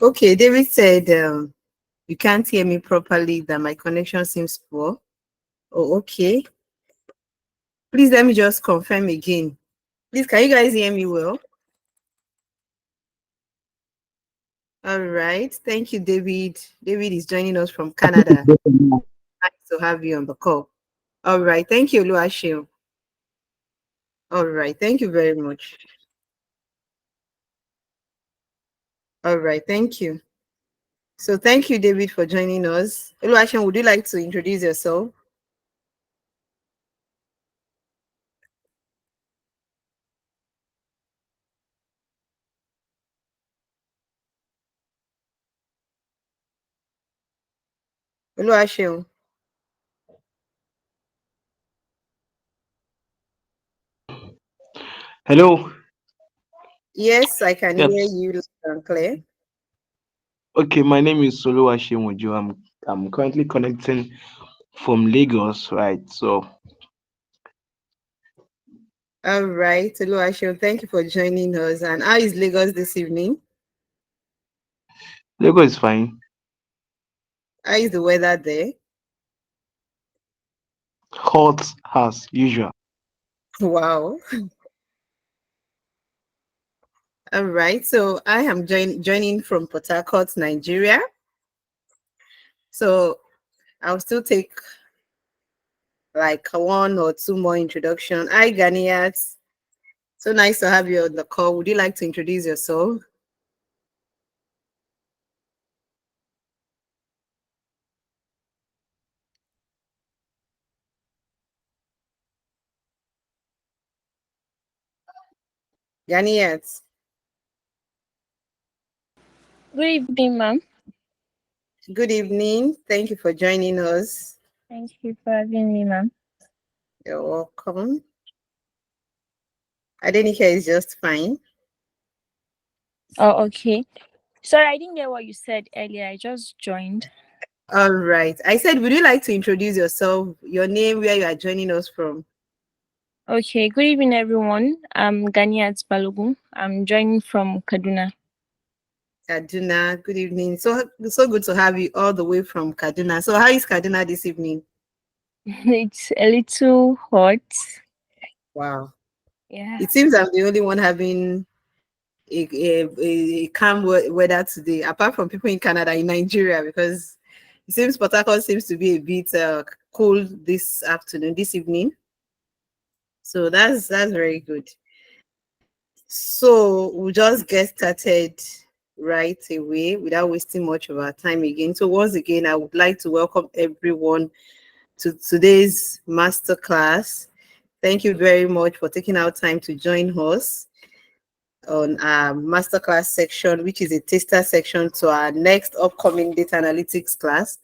Okay, David said you can't hear me properly, that my connection seems poor. Oh, okay. Please let me just confirm again. Please, can you guys hear me well? All right. Thank you, David. David is joining us from Canada. Nice to have you on the call. All right. Thank you, Luashio. All right. Thank you very much. All right. Thank you. So thank you, David, for joining us. Luashio, would you like to introduce yourself? Luashio. Hello. Yes, I can hear Yes. you loud and clear. Okay, my name is Solo Ashemojo. I'm currently connecting from Lagos, right? So All right. Luashio, thank you for joining us. And how is Lagos this evening? Lagos is fine. How is the weather there? Hot as usual. Wow. All right. So I am joining from Port Harcourt, Nigeria. So I'll still take like one or two more introduction. Hi, Ganiat. So nice to have you on the call. Would you like to introduce yourself? Ganiat. Good evening, ma'am. Good evening. Thank you for joining us. Thank you for having me, ma'am. You're welcome. Adenike is just fine. Oh, okay. Sorry, I didn't get what you said earlier. I just joined. All right. I said, would you like to introduce yourself, your name, where you are joining us from? Okay, good evening, everyone. I'm Ganiat Balogun. I'm joining from Kaduna. Kaduna. Good evening. So good to have you all the way from Kaduna. So how is Kaduna this evening? It's a little hot. Wow. Yeah. It seems I'm the only one having a calm weather today, apart from people in Canada, in Nigeria, because it seems Port Harcourt seems to be a bit cool this afternoon, this evening. So that's very good. So we'll just get started right away without wasting much of our time again. So once again, I would like to welcome everyone to today's masterclass. Thank you very much for taking out time to join us on our masterclass section, which is a taster section to our next upcoming data analytics class.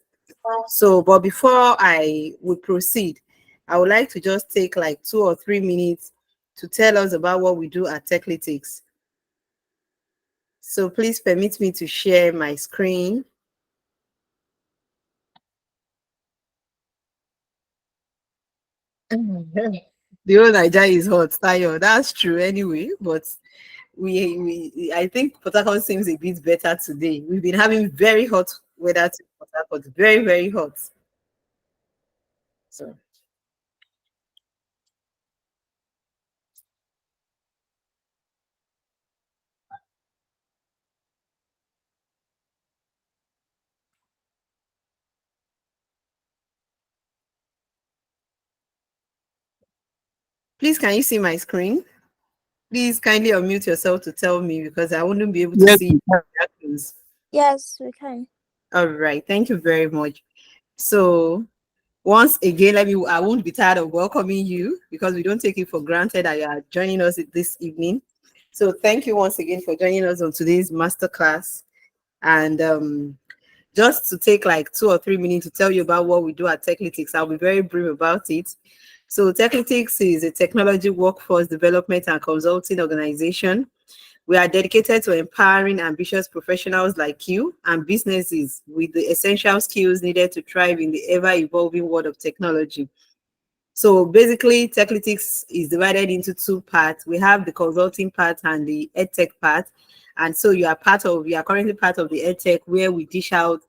So, but before I would proceed, I would like to just take like 2 or 3 minutes to tell us about what we do at Techlytics. So please permit me to share my screen. The whole Nigeria is hot, Tayo. That's true anyway, but I think Port Harcourt seems a bit better today. We've been having very hot weather to Port Harcourt, very, very hot. So please, can you see my screen? Please kindly unmute yourself to tell me because I wouldn't be able to Yes. see your reactions. Yes, we can. All right, thank you very much. So once again, I won't be tired of welcoming you because we don't take it for granted that you are joining us this evening. So thank you once again for joining us on today's masterclass. And just to take like 2 or 3 minutes to tell you about what we do at Techlytics, I'll be very brief about it. So Techlytics is a technology workforce development and consulting organization. We are dedicated to empowering ambitious professionals like you and businesses with the essential skills needed to thrive in the ever-evolving world of technology. So basically, Techlytics is divided into two parts. We have the consulting part and the edtech part. And so you are currently part of the EdTech, where we dish out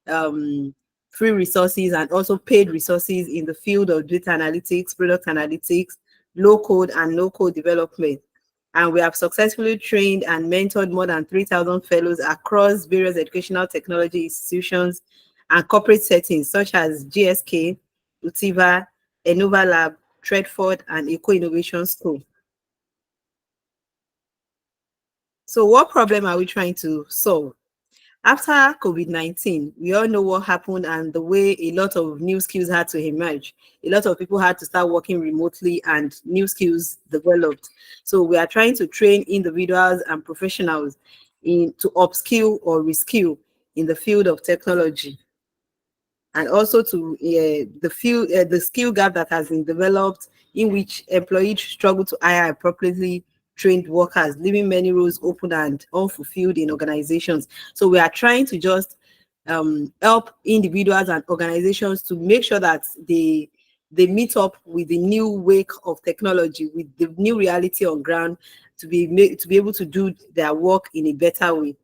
um, free resources and also paid resources in the field of data analytics, product analytics, low code and no code development. And we have successfully trained and mentored more than 3,000 fellows across various educational technology institutions and corporate settings such as GSK, Utiva, Enova Lab, Tredford, and Eco Innovation School. So what problem are we trying to solve? After COVID-19, we all know what happened and the way a lot of new skills had to emerge. A lot of people had to start working remotely and new skills developed. So we are trying to train individuals and professionals to upskill or reskill in the field of technology, and also to the skill gap that has been developed in which employees struggle to hire appropriately trained workers, leaving many roles open and unfulfilled in organizations. So we are trying to just help individuals and organizations to make sure that they meet up with the new wake of technology, with the new reality on ground, to be able to do their work in a better way.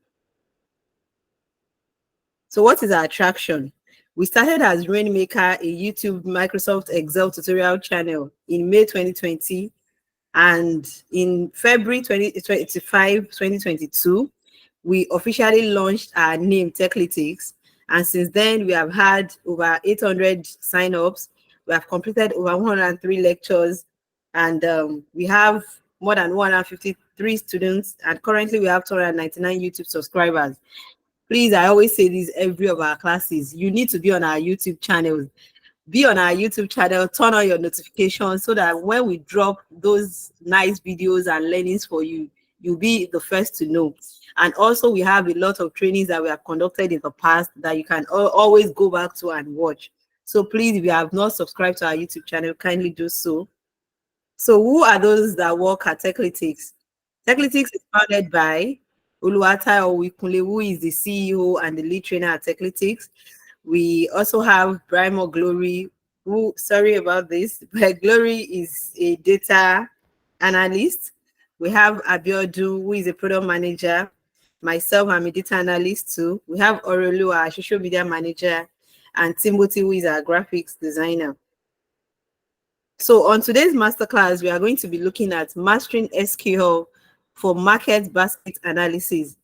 So what is our attraction? We started as Rainmaker, a YouTube Microsoft Excel tutorial channel in May 2020. And in February 2022, we officially launched our name, Techlytics. And since then, we have had over 800 signups. We have completed over 103 lectures. And we have more than 153 students. And currently, we have 299 YouTube subscribers. Please, I always say this every of our classes. You need to be on our YouTube channel. Be on our YouTube channel, turn on your notifications so that when we drop those nice videos and learnings for you, you'll be the first to know. And also, we have a lot of trainings that we have conducted in the past that you can always go back to and watch. So please, if you have not subscribed to our YouTube channel, kindly do so. So who are those that work at Techlytics? Techlytics is founded by Oluwatayo Owikunle, who is the CEO and the lead trainer at Techlytics. We also have Brimo Glory, who, sorry about this, but Glory is a data analyst. We have Abiodun, who is a product manager. Myself, I'm a data analyst too. We have Orolu, our social media manager, and Timothy, who is our graphics designer. So on today's masterclass, we are going to be looking at mastering SQL for market basket analysis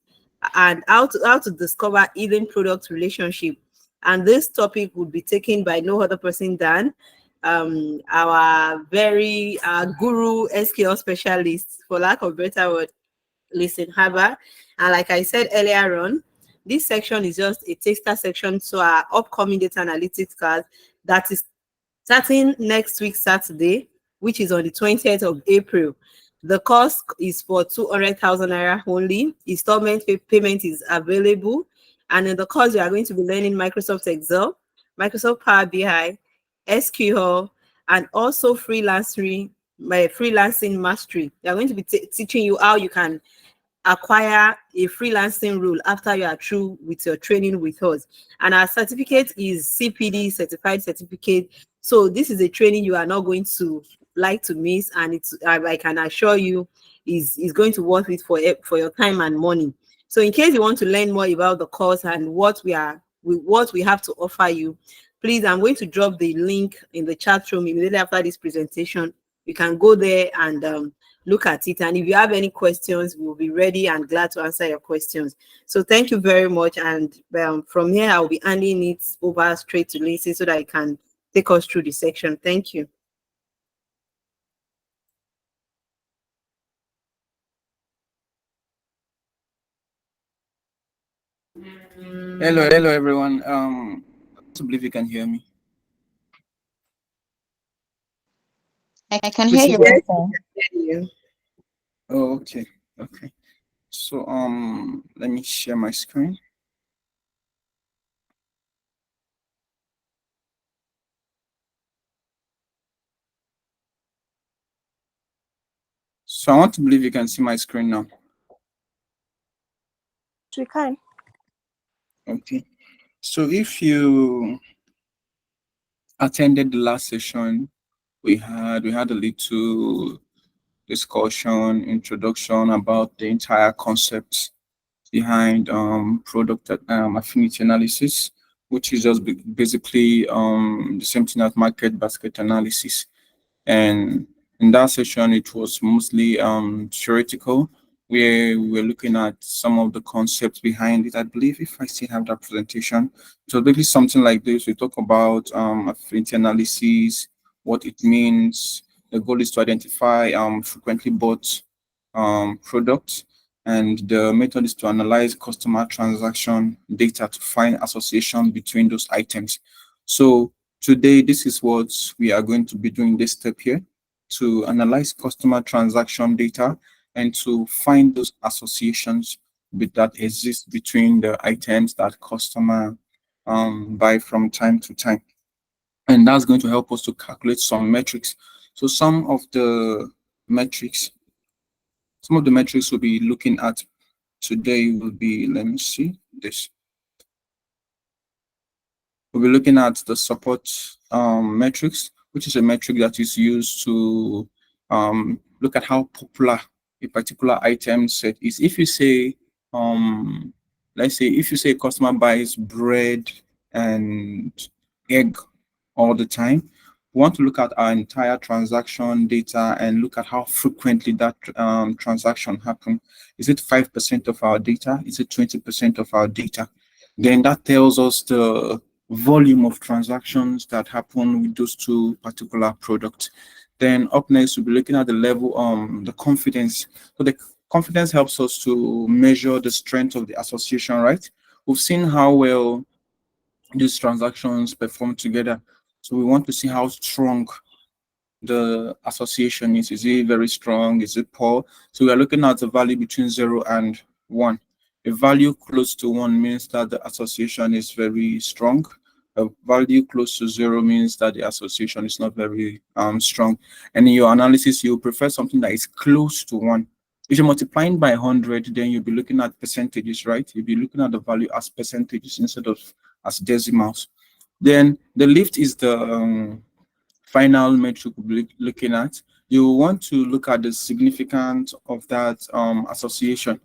and how to discover hidden product relationship. And this topic would be taken by no other person than our very guru SQL specialist, for lack of better word, Listen Haba. And like I said earlier on, this section is just a taster section to our upcoming data analytics class that is starting next week, Saturday, which is on the 20th of April. The cost is for 200,000 naira only. Installment payment is available. And in the course, we are going to be learning Microsoft Excel, Microsoft Power BI, SQL, and also freelancing mastery. They are going to be teaching you how you can acquire a freelancing role after you are through with your training with us. And our certificate is CPD certified certificate. So this is a training you are not going to like to miss, and it's I can assure you is going to worth it for your time and money. So in case you want to learn more about the course and what we have to offer you, please, I'm going to drop the link in the chat room immediately after this presentation. You can go there and look at it. And if you have any questions, we'll be ready and glad to answer your questions. So thank you very much. And from here, I'll be handing it over straight to Lindsay so that I can take us through the section. Thank you. Hello everyone. I believe you can hear me. I can hear Please, you Yes, very well. thank you. oh, okay. So let me share my screen. So I want to believe you can see my screen now. We can. Okay. So if you attended the last session, we had a little discussion, introduction about the entire concept behind product affinity analysis, which is just basically the same thing as market basket analysis. And in that session, it was mostly theoretical, where we were looking at some of the concepts behind it. I believe if I still have that presentation, so basically something like this. We talk about affinity analysis, what it means. The goal is to identify frequently bought products, and the method is to analyze customer transaction data to find association between those items. So today, this is what we are going to be doing this step here, to analyze customer transaction data and to find those associations that exist between the items that customer buy from time to time. And that's going to help us to calculate some metrics. So metrics, some of the metrics we'll be looking at today will be, let me see this. We'll be looking at the support metrics, which is a metric that is used to look at how popular a particular item set is. If you say, let's say, if you say a customer buys bread and egg all the time, we want to look at our entire transaction data and look at how frequently that transaction happens. Is it 5% of our data? Is it 20% of our data? Then that tells us the volume of transactions that happen with those two particular products. Then up next, we'll be looking at the level, the confidence. So the confidence helps us to measure the strength of the association, right? We've seen how well these transactions perform together. So we want to see how strong the association is. Is it very strong? Is it poor? So we are looking at the value between 0 and 1. A value close to 1 means that the association is very strong. A value close to 0 means that the association is not very strong. And in your analysis, you prefer something that is close to 1. If you're multiplying by 100, then you'll be looking at percentages, right? You'll be looking at the value as percentages instead of as decimals. Then the lift is the final metric we'll be looking at. You want to look at the significance of that association.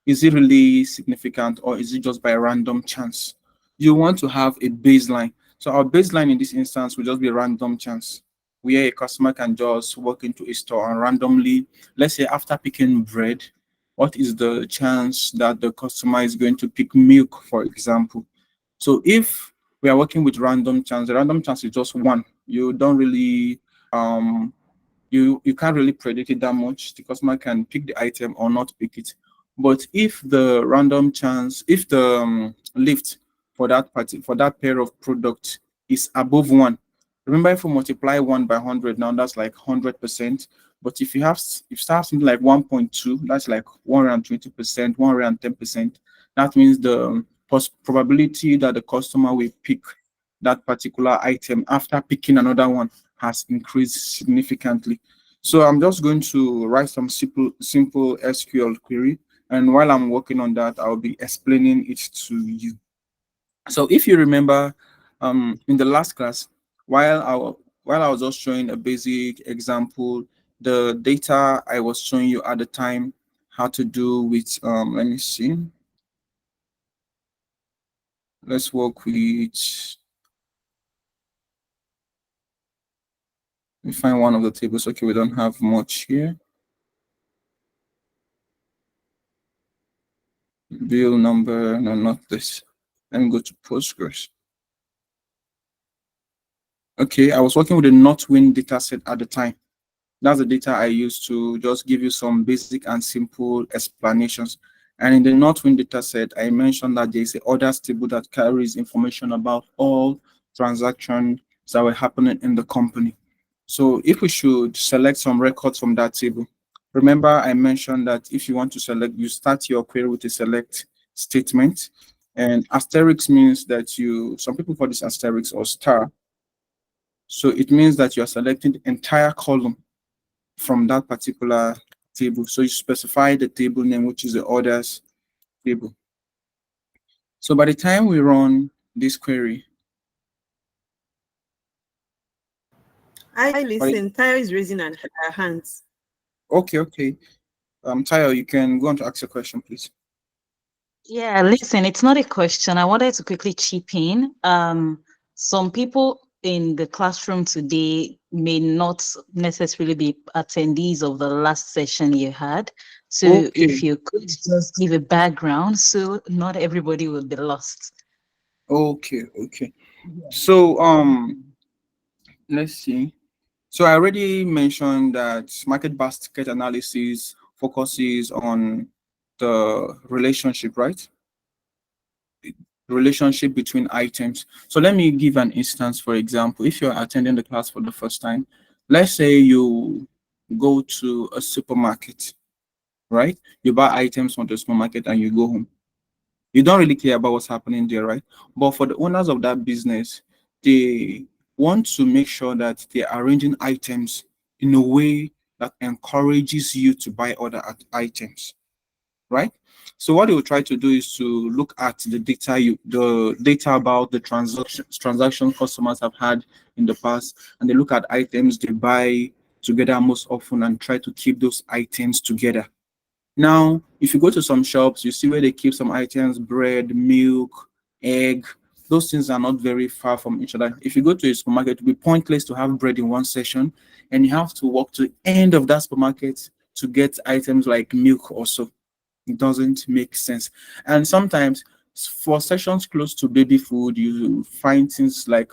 Is it really significant, or is it just by random chance? You want to have a baseline. So our baseline in this instance will just be random chance, where a customer can just walk into a store and randomly, let's say after picking bread, what is the chance that the customer is going to pick milk, for example? So if we are working with random chance, the random chance is just 1. You don't really you can't really predict it that much. The customer can pick the item or not pick it. But if the random chance, if the lift for that for that pair of products is above 1, remember, if we multiply 1 by 100, now that's like 100%. But if you start something like 1.2, that's like 120%, 110%. That means the probability that the customer will pick that particular item after picking another one has increased significantly. So I'm just going to write some simple SQL query, and while I'm working on that, I'll be explaining it to you. So if you remember, in the last class, while I was just showing a basic example, the data I was showing you at the time had to do with let me see. Let's work with. We find one of the tables. Okay, we don't have much here. Bill number, no, not this. Let me go to Postgres. Okay, I was working with a not-win data set at the time. That's the data I used to just give you some basic and simple explanations. And in the not-win data set, I mentioned that there's an orders table that carries information about all transactions that were happening in the company. So if we should select some records from that table, remember I mentioned that if you want to select, you start your query with a select statement. And asterisk means that some people call this asterisk or star. So it means that you are selecting the entire column from that particular table. So you specify the table name, which is the orders table. So by the time we run this query, I listen. Tayo is raising her hands. okay. Tayo, you can go on to ask a question, please. Yeah, listen, it's not a question. I wanted to quickly chip in. Some people in the classroom today may not necessarily be attendees of the last session you had. So if Okay, you could just give a background so not everybody will be lost. okay, okay. Yeah. So let's see. So I already mentioned that market basket analysis focuses on the relationship, right? Relationship between items. So let me give an instance. For example, if you're attending the class for the first time, let's say you go to a supermarket, right? You buy items from the supermarket and you go home. You don't really care about what's happening there, right? But for the owners of that business, they want to make sure that they're arranging items in a way that encourages you to buy other items, right? So what they will try to do is to look at the data about the transaction customers have had in the past, and they look at items they buy together most often and try to keep those items together. Now, if you go to some shops, you see where they keep some items, bread, milk, egg. Those things are not very far from each other. If you go to a supermarket, it would be pointless to have bread in one section, and you have to walk to the end of that supermarket to get items like milk also. It doesn't make sense. And sometimes for sections close to baby food, you find things like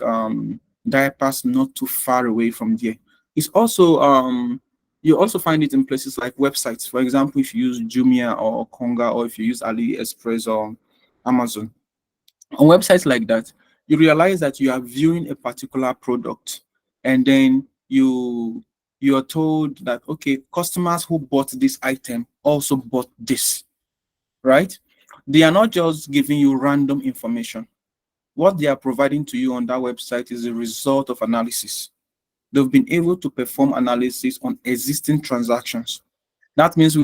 diapers not too far away from there. It's also you also find it in places like websites. For example, if you use Jumia or Konga, or if you use AliExpress or Amazon. On websites like that, you realize that you are viewing a particular product, and then you are told that, okay, customers who bought this item also bought this, right? They are not just giving you random information. What they are providing to you on that website is a result of analysis. They've been able to perform analysis on existing transactions. That means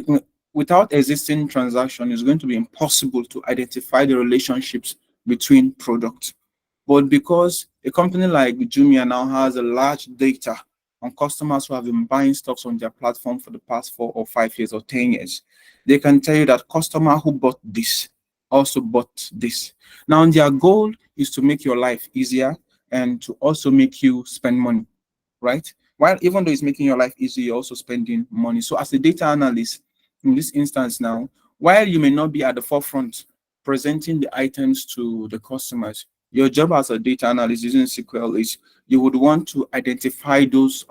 without existing transaction, it's going to be impossible to identify the relationships between products. But because a company like Jumia now has a large data on customers who have been buying stocks on their platform for the past 4 or 5 years or 10 years, they can tell you that customer who bought this also bought this. Now, their goal is to make your life easier and to also make you spend money, right? While even though it's making your life easy, you're also spending money. So as a data analyst, in this instance now, while you may not be at the forefront presenting the items to the customers, your job as a data analyst using SQL is you would want to identify those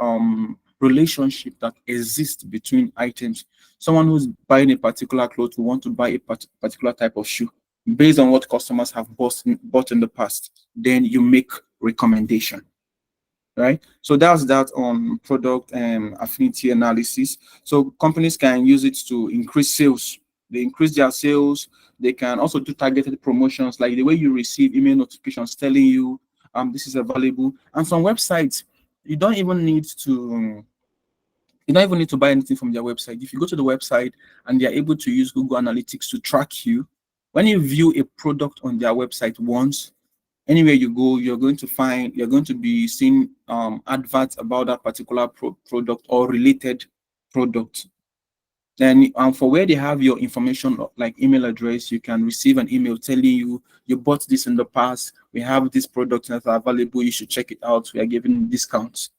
relationships that exist between items. Someone who's buying a particular cloth will want to buy a particular type of shoe based on what customers have bought in the past. Then you make recommendation, right? So that's that on product and affinity analysis. So companies can use it to increase sales. They increase their sales. They can also do targeted promotions, like the way you receive email notifications telling you this is available. And some websites, you don't even need to you don't even need to buy anything from their website. If you go to the website and they are able to use Google Analytics to track you, when you view a product on their website once, anywhere you go, you're going to be seeing adverts about that particular product or related product. Then for where they have your information, like email address, you can receive an email telling you you bought this in the past. We have this product that are available. You should check it out. We are giving discounts.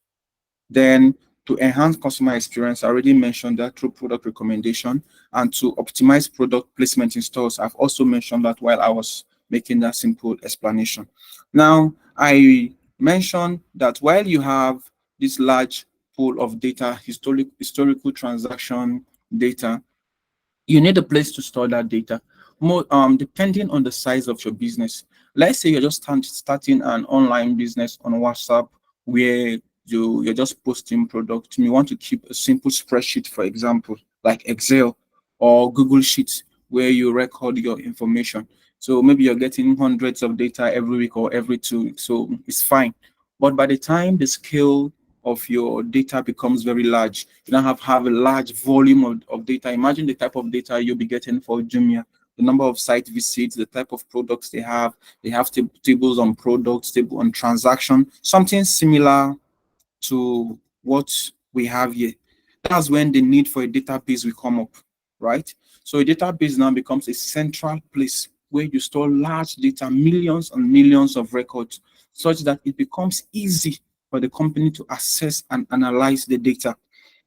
Then to enhance customer experience, I already mentioned that through product recommendation, and to optimize product placement in stores. I've also mentioned that while I was making that simple explanation. Now, I mentioned that while you have this large pool of data, historical transaction data, you need a place to store that data. More depending on the size of your business. Let's say you're just starting an online business on WhatsApp where you're just posting products. You want to keep a simple spreadsheet, for example, like Excel or Google Sheets, where you record your information. So maybe you're getting hundreds of data every week or every 2 weeks, so it's fine. But by the time the scale of your data becomes very large, you now have a large volume of data. Imagine the type of data you'll be getting for Jumia, the number of site visits, the type of products they have. They have tables on products, table on transaction, something similar to what we have here. That's when the need for a database will come up, right? So a database now becomes a central place where you store large data, millions and millions of records, such that it becomes easy for the company to access and analyze the data.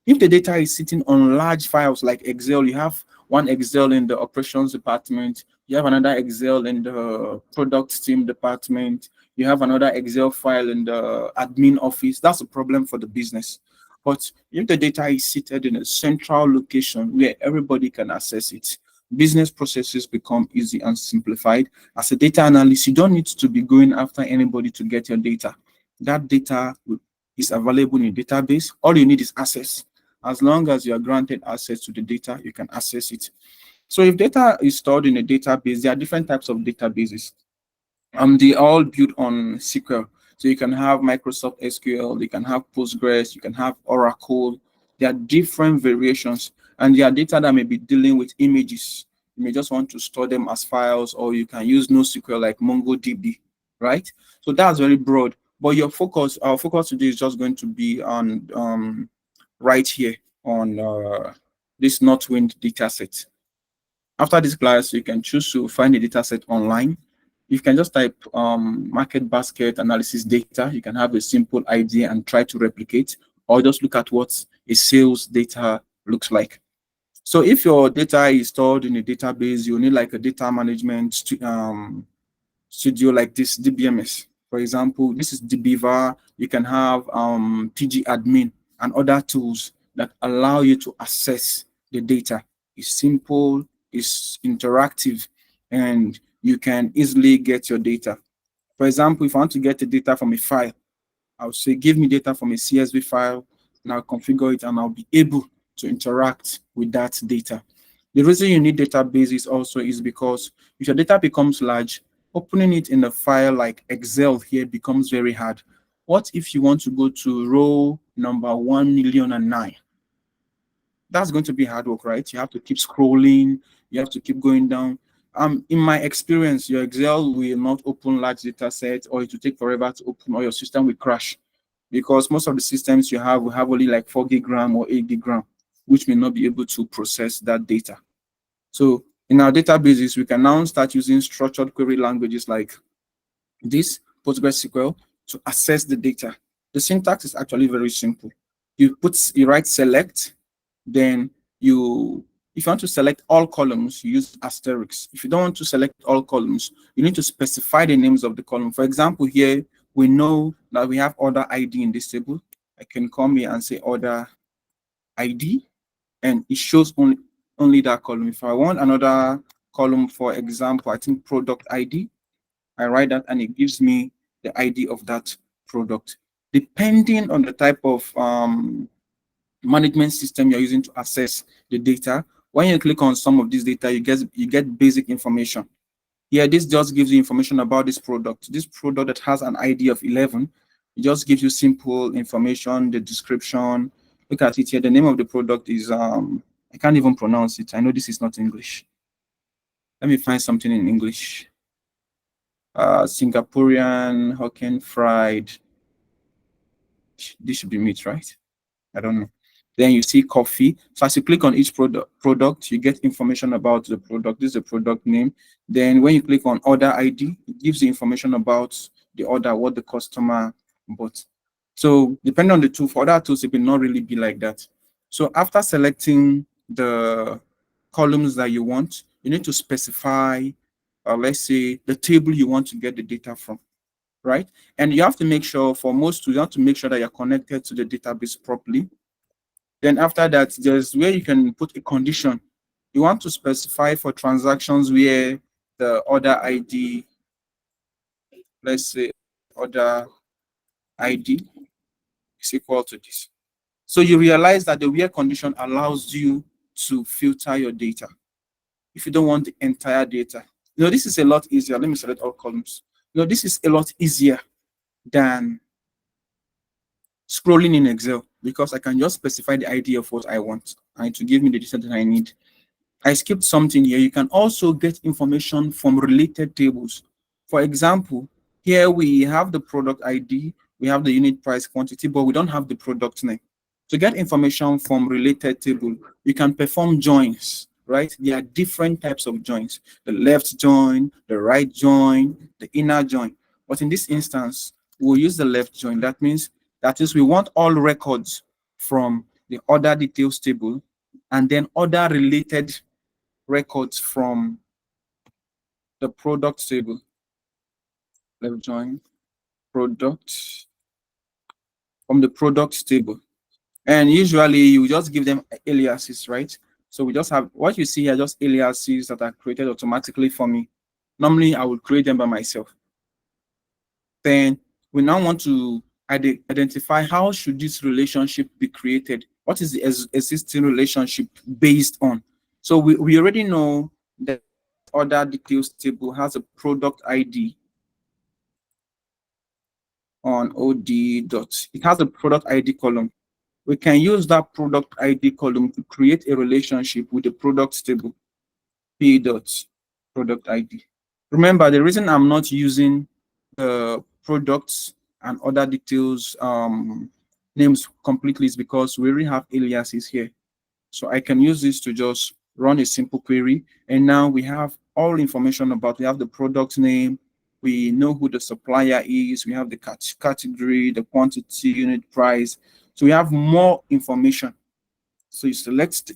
If the data is sitting on large files like Excel, you have one Excel in the operations department, you have another Excel in the product team department, you have another Excel file in the admin office. That's a problem for the business. But if the data is seated in a central location where everybody can access it, business processes become easy and simplified. As a data analyst, you don't need to be going after anybody to get your data. That data is available in a database. All you need is access. As long as you are granted access to the data, you can access it. So if data is stored in a database, there are different types of databases. They all built on SQL. So you can have Microsoft SQL, you can have Postgres, you can have Oracle. There are different variations, and there are data that may be dealing with images. You may just want to store them as files, or you can use NoSQL like MongoDB, right? So that's very broad. But our focus today is just going to be on right here on this Northwind data set. After this class, you can choose to find a data set online. You can just type market basket analysis data. You can have a simple idea and try to replicate, or just look at what a sales data looks like. So if your data is stored in a database, you need like a data management studio like this, DBMS. For example, this is DBeaver. You can have PG admin and other tools that allow you to access the data. It's simple, it's interactive, and you can easily get your data. For example, if I want to get the data from a file, I'll say, give me data from a CSV file, and I'll configure it, and I'll be able to interact with that data. The reason you need databases also is because if your data becomes large, opening it in a file like Excel here becomes very hard. What if you want to go to row number 1,000,009? That's going to be hard work, right? You have to keep scrolling, you have to keep going down. In my experience, your Excel will not open large data sets, or it will take forever to open, or your system will crash, because most of the systems you have will have only like 4 gig RAM or 8 gig RAM, which may not be able to process that data. So in our databases, we can now start using structured query languages like this, PostgreSQL, to access the data. The syntax is actually very simple. You write select, then if you want to select all columns, you use asterisks. If you don't want to select all columns, you need to specify the names of the column. For example, here we know that we have order ID in this table. I can come here and say order ID, and it shows only that column. If I want another column, for example, I think product ID, I write that and it gives me the ID of that product. Depending on the type of management system you're using to access the data, when you click on some of this data, you get basic information. Here, this just gives you information about this product. This product that has an ID of 11, it just gives you simple information, the description. Look at it here. The name of the product is, I can't even pronounce it. I know this is not English. Let me find something in English. Singaporean Hokkien fried. This should be meat, right? I don't know. Then you see coffee. So as you click on each product, you get information about the product. This is the product name. Then when you click on order ID, it gives you information about the order, what the customer bought. So depending on the tool, for other tools, it will not really be like that. So after selecting the columns that you want, you need to specify, let's say, the table you want to get the data from, right? And you have to make sure, for most tools, you have to make sure that you're connected to the database properly. Then after that, there's where you can put a condition. You want to specify for transactions where the order ID, let's say order ID is equal to this. So you realize that the where condition allows you to filter your data if you don't want the entire data. This is a lot easier. Let me select all columns. This is a lot easier than scrolling in Excel, because I can just specify the ID of what I want and to give me the data that I need. I skipped something here. You can also get information from related tables. For example, here we have the product ID, we have the unit price quantity, but we don't have the product name. To get information from related table, you can perform joins right? There are different types of joins: the left join, the right join, the inner join. But in this instance, we'll use the left join. That is, we want all records from the order details table and then other related records from the product table. Left join, product, from the products table. And usually you just give them aliases, right? So we just have what you see here, just aliases that are created automatically for me. Normally I will create them by myself. Then we now want to identify how should this relationship be created. What is the existing relationship based on? So we already know that order details table has a product ID on OD dot. It has a product ID column. We can use that product ID column to create a relationship with the product table, P dot product ID. Remember, the reason I'm not using the products and other details names completely is because we already have aliases here. So I can use this to just run a simple query. And now we have all information about, we have the product name, we know who the supplier is, we have the category, the quantity, unit price. So we have more information. So you select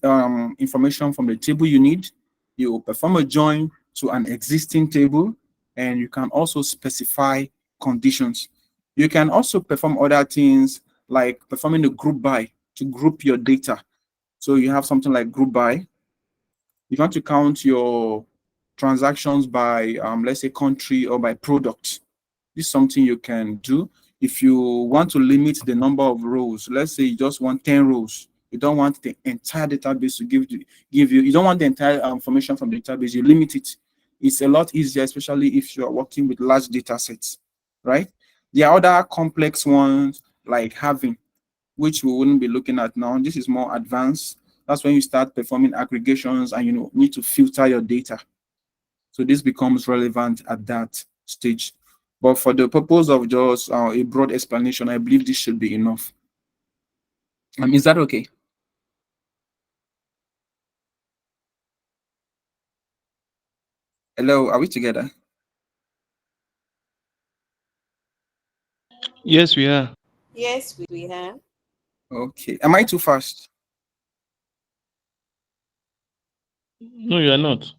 information from the table you need, you perform a join to an existing table, and you can also specify conditions. You can also perform other things like performing a group by to group your data. So you have something like group by. You want to count your transactions by, let's say, country or by product. This is something you can do. If you want to limit the number of rows, let's say you just want 10 rows. You don't want the entire database to give you, you don't want the entire information from the database, you limit it. It's a lot easier, especially if you are working with large data sets, right? There are other complex ones like having, which we wouldn't be looking at now. This is more advanced. That's when you start performing aggregations and you need to filter your data. So this becomes relevant at that stage. But for the purpose of just a broad explanation, I believe this should be enough. Is that okay? Hello, are we together? Yes, we are. Yes, we have. Okay. Am I too fast? No, you are not.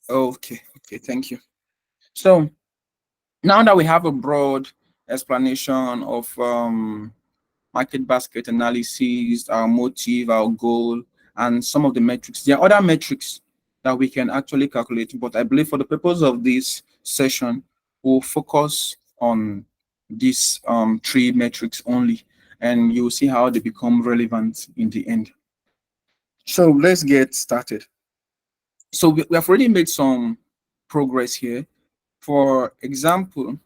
Okay. Okay. Thank you. So now that we have a broad explanation of market basket analysis, our motive, our goal, and some of the metrics. There are other metrics that we can actually calculate, but I believe for the purpose of this session, we'll focus on these three metrics only, and you'll see how they become relevant in the end. So let's get started. So we have already made some progress here. For example,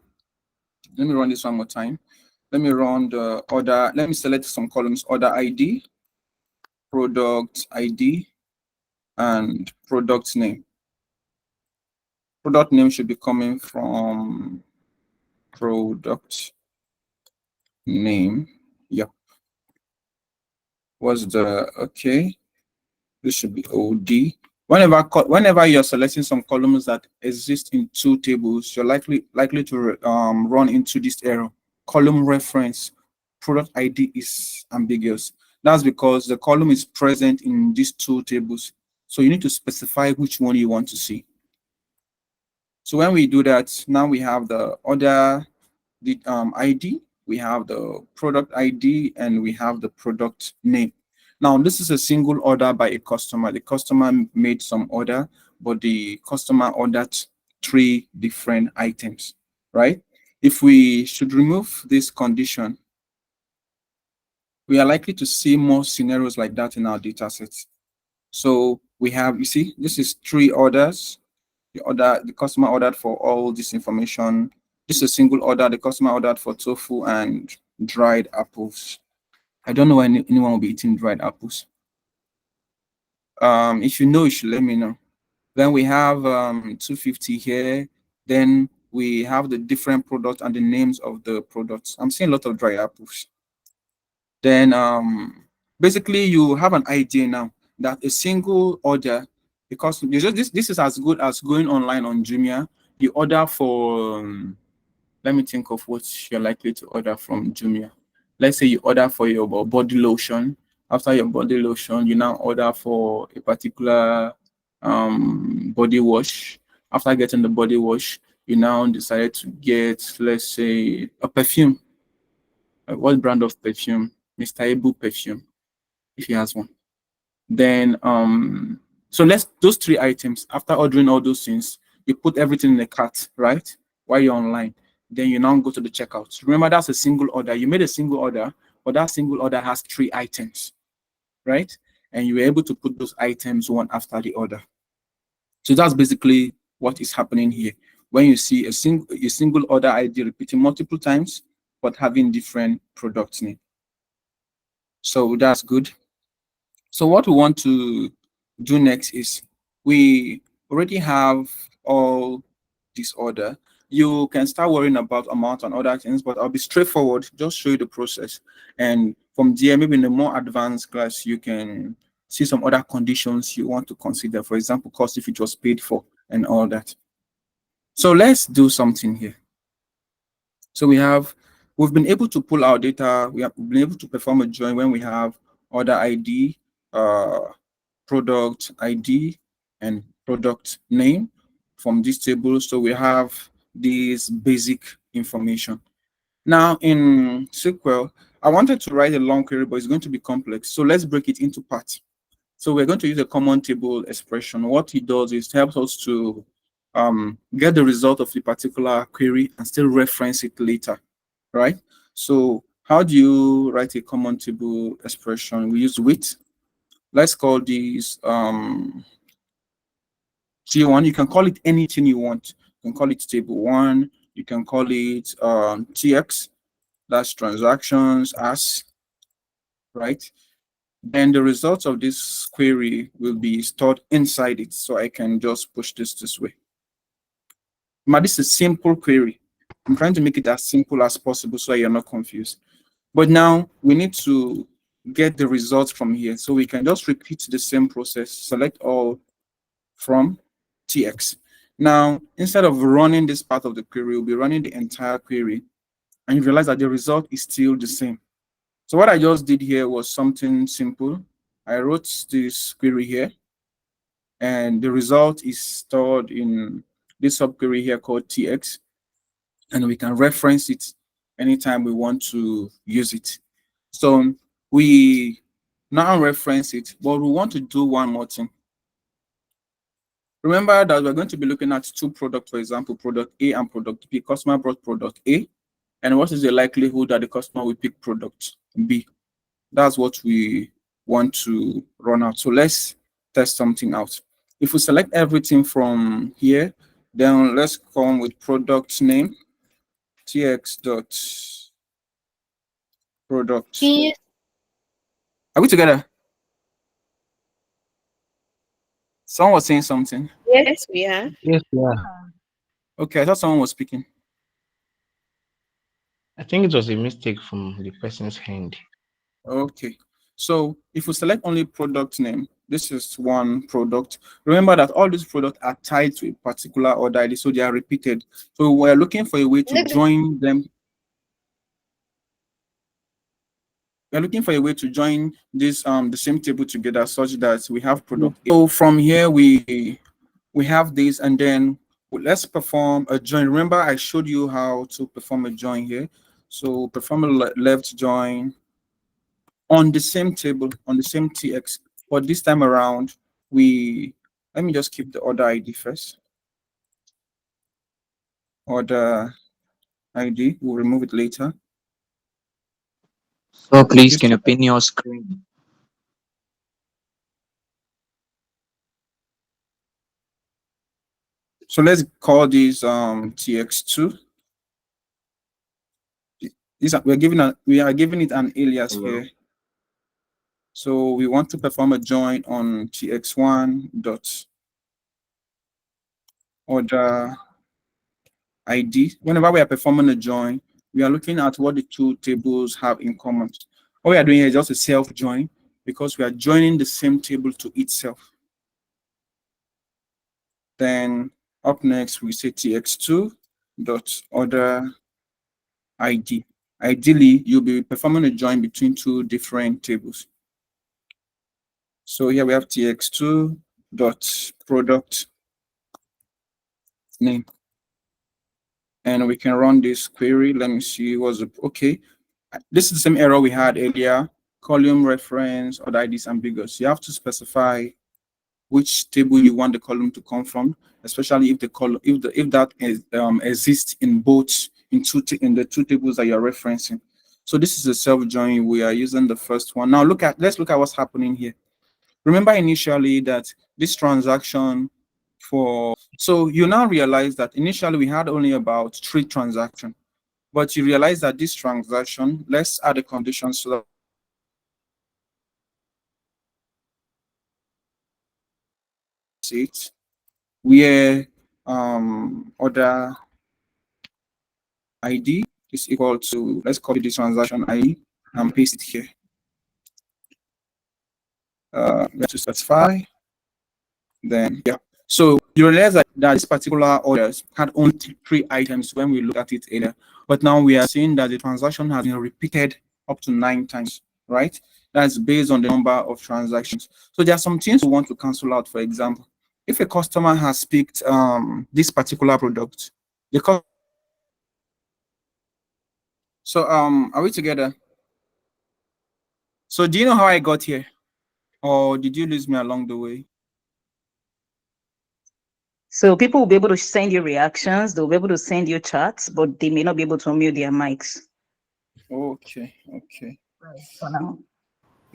let me run this one more time. Let me run the order. Let me select some columns: order ID, product ID, and product name. Product name should be coming from product name. Yep. What's the okay? This should be OD. Whenever you're selecting some columns that exist in two tables, you're likely to run into this error. Column reference product ID is ambiguous. That's because the column is present in these two tables. So you need to specify which one you want to see. So when we do that, now we have the order ID, we have the product ID, and we have the product name. Now, this is a single order by a customer. The customer made some order, but the customer ordered three different items, right? If we should remove this condition, we are likely to see more scenarios like that in our data sets. So we have, you see, this is three orders. The customer ordered for all this information. This is a single order. The customer ordered for tofu and dried apples. I don't know why anyone will be eating dried apples. If you know, you should let me know. Then we have 250 here. Then we have the different products and the names of the products. I'm seeing a lot of dry apples. Then basically you have an idea now that a single order because this is as good as going online on Jumia. You order for let me think of what you're likely to order from Jumia. Let's say you order for your body lotion. After your body lotion, you now order for a particular body wash. After getting the body wash, you now decide to get, let's say, a perfume. What brand of perfume? Mr. Ebu perfume, if he has one. Then so let's those three items, after ordering all those things, you put everything in the cart, right? While you're online. Then you now go to the checkout. Remember, that's a single order. You made a single order, but that single order has three items, right? And you were able to put those items one after the other. So that's basically what is happening here. When you see a single order ID repeating multiple times, but having different product name. So that's good. So what we want to do next is we already have all this order. You can start worrying about amount and other things, but I'll be straightforward, just show you the process. And from there, maybe in a more advanced class, you can see some other conditions you want to consider. For example, cost if it was paid for and all that. So let's do something here. So we've been able to pull our data. We have been able to perform a join when we have order ID, product ID, and product name from this table. So we have this basic information. Now in SQL, I wanted to write a long query, but it's going to be complex. So let's break it into parts. So we're going to use a common table expression. What it does is helps us to get the result of the particular query and still reference it later, right? So how do you write a common table expression? We use with. Let's call these T1. You can call it anything you want. You can call it table 1. You can call it TX. That's transactions as, right? Then the results of this query will be stored inside it. So I can just push this way. But this is a simple query. I'm trying to make it as simple as possible so you're not confused. But now we need to get the results from here. So we can just repeat the same process, select all from TX. Now, instead of running this part of the query, we'll be running the entire query. And you realize that the result is still the same. So what I just did here was something simple. I wrote this query here, and the result is stored in this subquery here called TX, and we can reference it anytime we want to use it. So we now reference it, but we want to do one more thing. Remember that we're going to be looking at two products, for example, product A and product B. Customer brought product A, and what is the likelihood that the customer will pick product B? That's what we want to run out. So let's test something out. If we select everything from here, then let's come with product name, tx dot product. Are we together? Someone was saying something. Yes, we are. Yes, yeah. Okay, I thought someone was speaking. I think it was a mistake from the person's hand. Okay, so if we select only product name, this is one product. Remember that all these products are tied to a particular order ID, so they are repeated. So we're looking for a way to join them. We're looking for a way to join this the same table together such that we have product. So from here we have this, and then let's perform a join. Remember I showed you how to perform a join here. So perform a left join on the same table, on the same TX, but this time around let me just keep the order ID first. Order ID, we'll remove it later. So please, can you pin your screen? So let's call this TX2. We are giving it an alias here. So we want to perform a join on TX1 dot order ID. Whenever we are performing a join, we are looking at what the two tables have in common. What we are doing here is just a self join because we are joining the same table to itself. Then up next, we say tx2 dot order ID. Ideally, you'll be performing a join between two different tables. So here we have tx2 dot product name. And we can run this query. Let me see what's the, okay. This is the same error we had earlier. Column reference or ID is ambiguous. You have to specify which table you want the column to come from, especially if the column if that is exists in both in the two tables that you're referencing. So this is a self join. We are using the first one. Now let's look at what's happening here. Remember initially that this transaction so you now realize that initially we had only about 3 transactions, but you realize that this transaction, let's add a condition so that it where order ID is equal to, let's copy this transaction ID and paste it here. Let's just specify. Then yeah. So you realize that this particular order had only 3 items when we look at it earlier, but now we are seeing that the transaction has been repeated up to 9 times, right? That's based on the number of transactions. So there are some things we want to cancel out. For example, if a customer has picked this particular product, the so are we together? So do you know how I got here? Or did you lose me along the way? So people will be able to send you reactions, they'll be able to send you chats, but they may not be able to unmute their mics. Okay, okay. For now.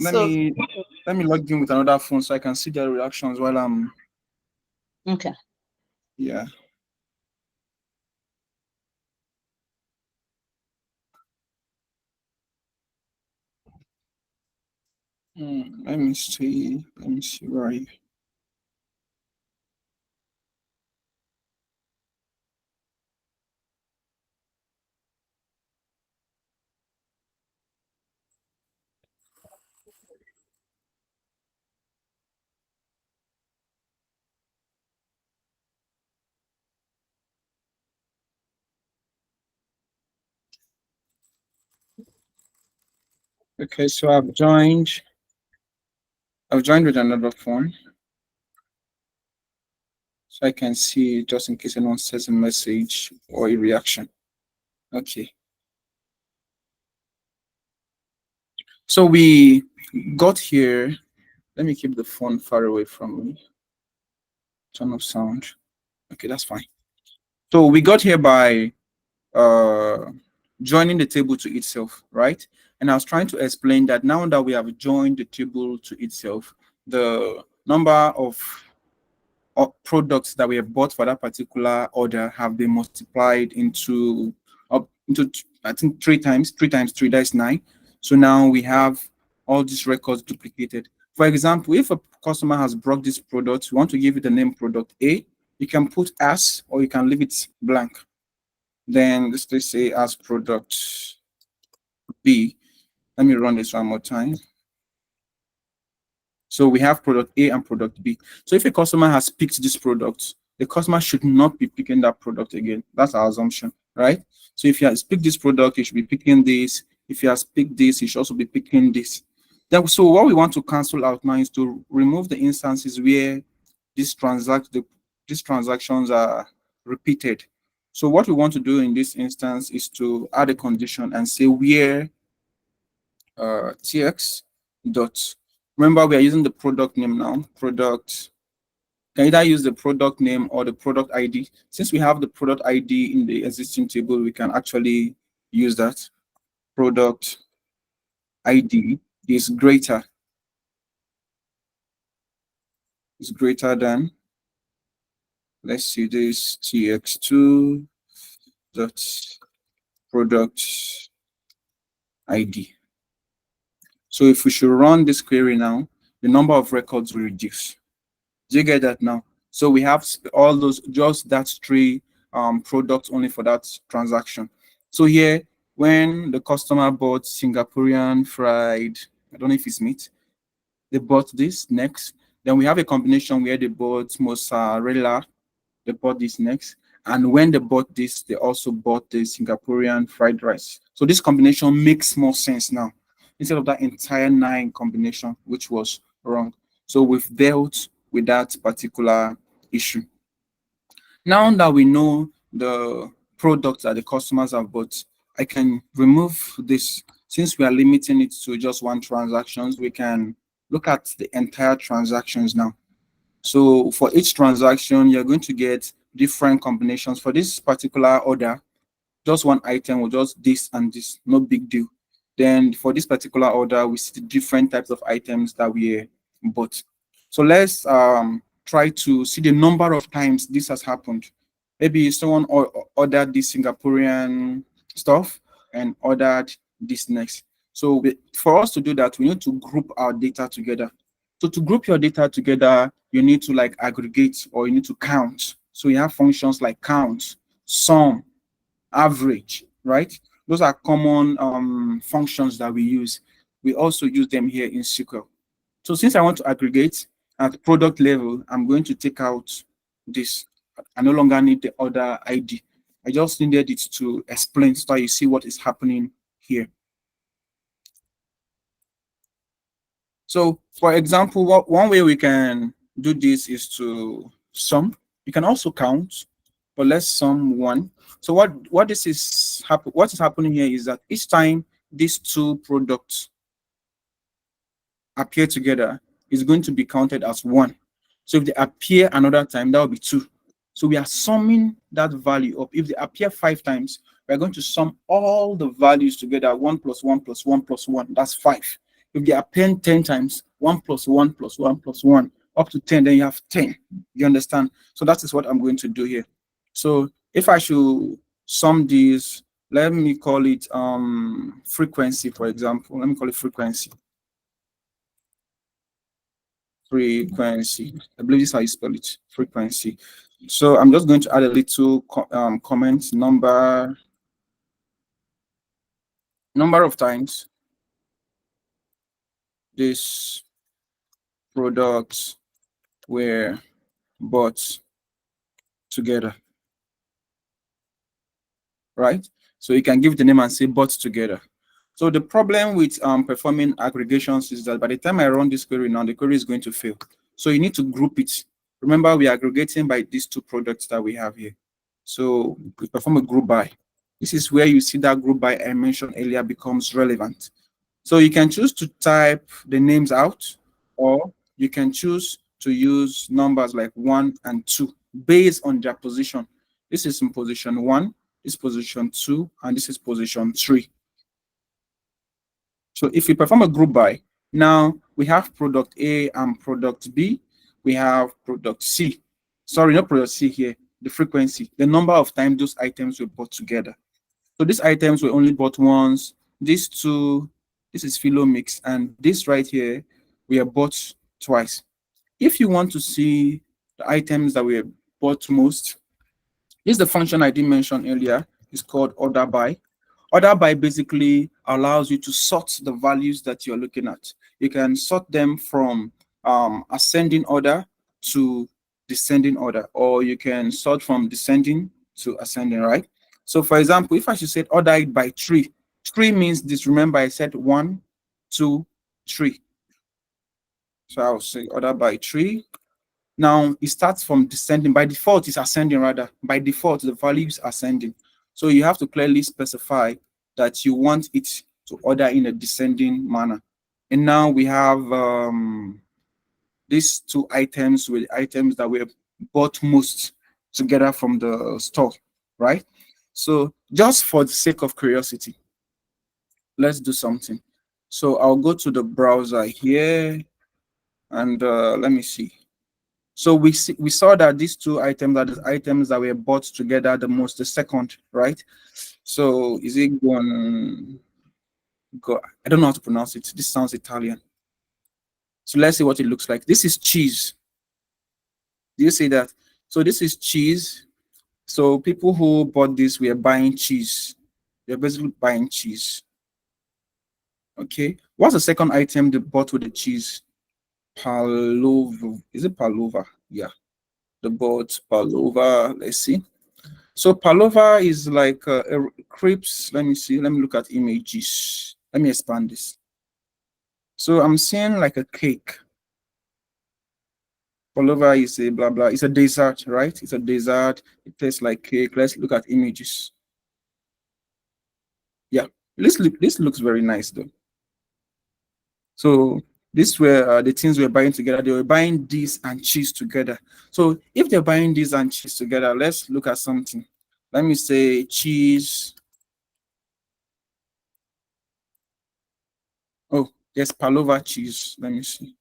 Let So me log in with another phone so I can see their reactions while I'm Okay. yeah. Let me see. Let me see where are you? Okay, so I've joined with another phone. So I can see just in case anyone sends a message or a reaction. Okay. So we got here. Let me keep the phone far away from me. Turn off sound. Okay, that's fine. So we got here by joining the table to itself, right? And I was trying to explain that now that we have joined the table to itself, the number of products that we have bought for that particular order have been multiplied into up into I think 3 times 3, that's 9. So now we have all these records duplicated. For example, if a customer has brought this product, we want to give it the name product A, you can put as or you can leave it blank. Then let's say as product B. Let me run this one more time. So we have product A and product B. So if a customer has picked this product, the customer should not be picking that product again. That's our assumption, right? So if he has picked this product, he should be picking this. If he has picked this, he should also be picking this. Then, so what we want to cancel out now is to remove the instances where these transactions are repeated. So what we want to do in this instance is to add a condition and say where tx dot, remember we are using the product name now. Product can either use the product name or the product ID. Since we have the product ID in the existing table, we can actually use that. Product ID is greater than, let's see, this tx2 dot product ID. So if we should run this query now, the number of records will reduce. Do you get that now? So we have all those, just that 3 products only for that transaction. So here, when the customer bought Singaporean fried, I don't know if it's meat, they bought this next. Then we have a combination where they bought mozzarella they bought this next. And when they bought this, they also bought the Singaporean fried rice. So this combination makes more sense now instead of that entire 9 combination, which was wrong. So we've dealt with that particular issue. Now that we know the products that the customers have bought, I can remove this. Since we are limiting it to just one transactions, we can look at the entire transactions now. So for each transaction, you're going to get different combinations. For this particular order, just one item or just this and this, no big deal. Then for this particular order, we see different types of items that we bought. So let's try to see the number of times this has happened. Maybe someone ordered this Singaporean stuff and ordered this next. So for us to do that, we need to group our data together. So to group your data together, you need to like aggregate or you need to count. So you have functions like count, sum, average, right? Those are common functions that we use. We also use them here in SQL. So since I want to aggregate at product level, I'm going to take out this. I no longer need the order ID. I just needed it to explain so you see what is happening here. So for example, one way we can do this is to sum. You can also count, but let's sum 1. So what is happening here is that each time these 2 products appear together is going to be counted as 1. So if they appear another time, that will be 2. So we are summing that value up. If they appear 5 times, we're going to sum all the values together. 1 plus 1 plus 1 plus 1, that's 5. If they appear 10 times, 1 plus 1 plus 1 plus 1, up to 10, then you have 10. You understand? So that is what I'm going to do here. So if I should sum these, let me call it frequency, for example. Let me call it frequency. Frequency. I believe this is how you spell it. Frequency. So I'm just going to add a little comment number of times this products were bought together, right? So you can give the name and say bought together. So the problem with performing aggregations is that by the time I run this query now, the query is going to fail. So you need to group it. Remember, we are aggregating by these 2 products that we have here. So we perform a group by. This is where you see that group by I mentioned earlier becomes relevant. So you can choose to type the names out, or you can choose to use numbers like 1 and 2 based on their position. This is in position 1, this is position 2, and this is position 3. So if we perform a group by, now we have product A and product B. We have product C. Sorry, not product C here, the frequency, the number of times those items were bought together. So these items were only bought once. These 2, this is philo mix, and this right here, we are bought twice. If you want to see the items that were bought most, this is the function I did mention earlier. It's called order by. Order by basically allows you to sort the values that you're looking at. You can sort them from ascending order to descending order, or you can sort from descending to ascending, right? So for example, if I should say order it by 3, 3 means this. Remember, I said 1, 2, 3. So I'll say order by 3. Now it starts from descending. By default, it's ascending rather. By default, the value is ascending. So you have to clearly specify that you want it to order in a descending manner. And now we have these 2 items with items that we bought most together from the store, right? So just for the sake of curiosity, let's do something. So I'll go to the browser here and let me see. So we saw that these 2 items are the items that were bought together the most, the second, right? So is it going? I don't know how to pronounce it. This sounds Italian. So let's see what it looks like. This is cheese. Do you see that? So this is cheese. So people who bought this were buying cheese. They're basically buying cheese. Okay. What's the second item they bought with the cheese? Pavlova. Is it pavlova? Yeah. the board pavlova. Let's see. So pavlova is like a crepes. Let me see. Let me look at images. Let me expand this. So I'm seeing like a cake. Pavlova is a blah blah. It's a dessert, right? It's a dessert. It tastes like cake. Let's look at images. Yeah, this looks very nice though. So this were the things we're buying together. They were buying this and cheese together. So if they're buying this and cheese together, let's look at something. Let me say cheese. Oh, there's pavlova cheese. Let me see.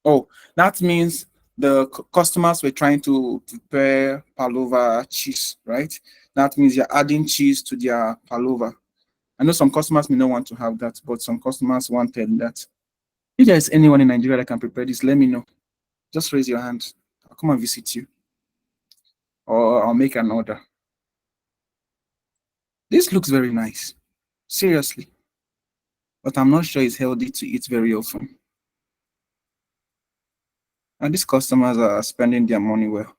Oh, that means the customers were trying to prepare pavlova cheese, right? That means you're adding cheese to their pavlova. I know some customers may not want to have that, but some customers wanted that. If there is anyone in Nigeria that can prepare this, let me know. Just raise your hand. I'll come and visit you, or I'll make an order. This looks very nice, seriously, but I'm not sure it's healthy to eat very often. And these customers are spending their money well.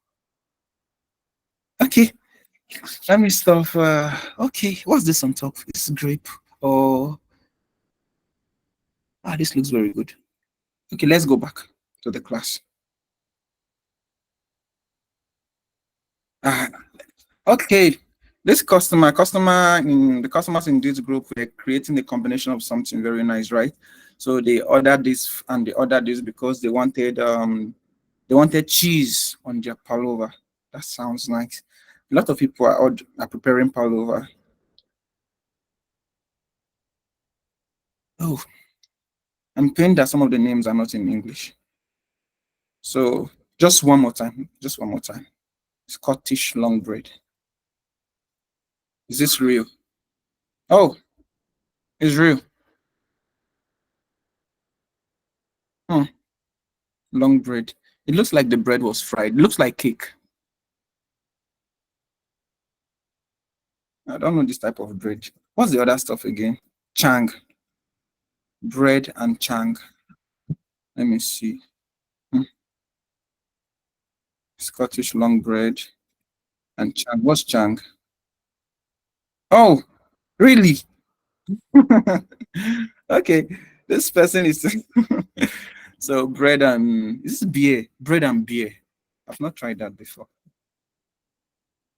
Okay, let me stop. Okay, what's this on top? This grape. Oh, this looks very good. Okay, let's go back to the class. Okay, this the customers in this group were creating a combination of something very nice, right? So they ordered this and they ordered this because they wanted cheese on their pavlova. That sounds nice. A lot of people are preparing pavlova. Oh, I'm pained that some of the names are not in English. So just one more time. Just one more time. Scottish long bread. Is this real? Oh, it's real. Hmm. Long bread. It looks like the bread was fried. It looks like cake. I don't know this type of bread. What's the other stuff again? Chang. Bread and chang. Let me see. Hmm. Scottish long bread and chang. What's chang? Oh, really? Okay. This person is so bread and this is beer. Bread and beer. I've not tried that before.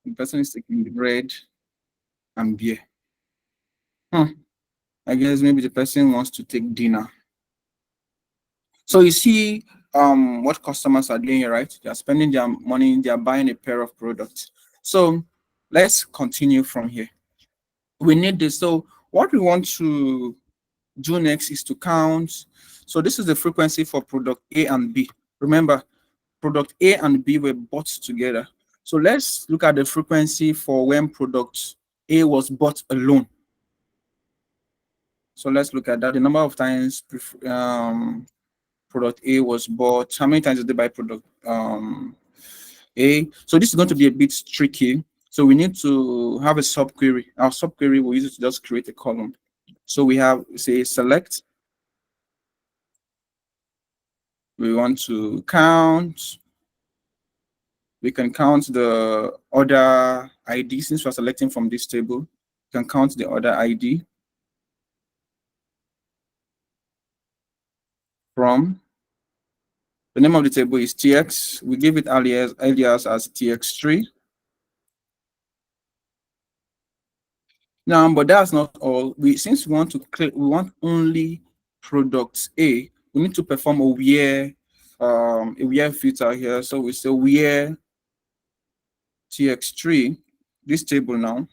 The person is taking bread and beer. I guess maybe the person wants to take dinner. So you see what customers are doing here, right? They are spending their money, they are buying a pair of products. So let's continue from here. We need this. So what we want to do next is to count. So this is the frequency for product A and B. Remember, product A and B were bought together. So let's look at the frequency for when product A was bought alone. So let's look at that. The number of times product A was bought. How many times did they buy product A? So this is going to be a bit tricky. So we need to have a subquery. Our subquery will use it to just create a column. So we have, say, select. We want to count. We can count the order ID since we're selecting from this table. We can count the order ID from. The name of the table is TX. We give it alias as TX3. Now, but that's not all. Since we want to click, we want only product A. We need to perform a where filter here. So we say where TX3, this table now,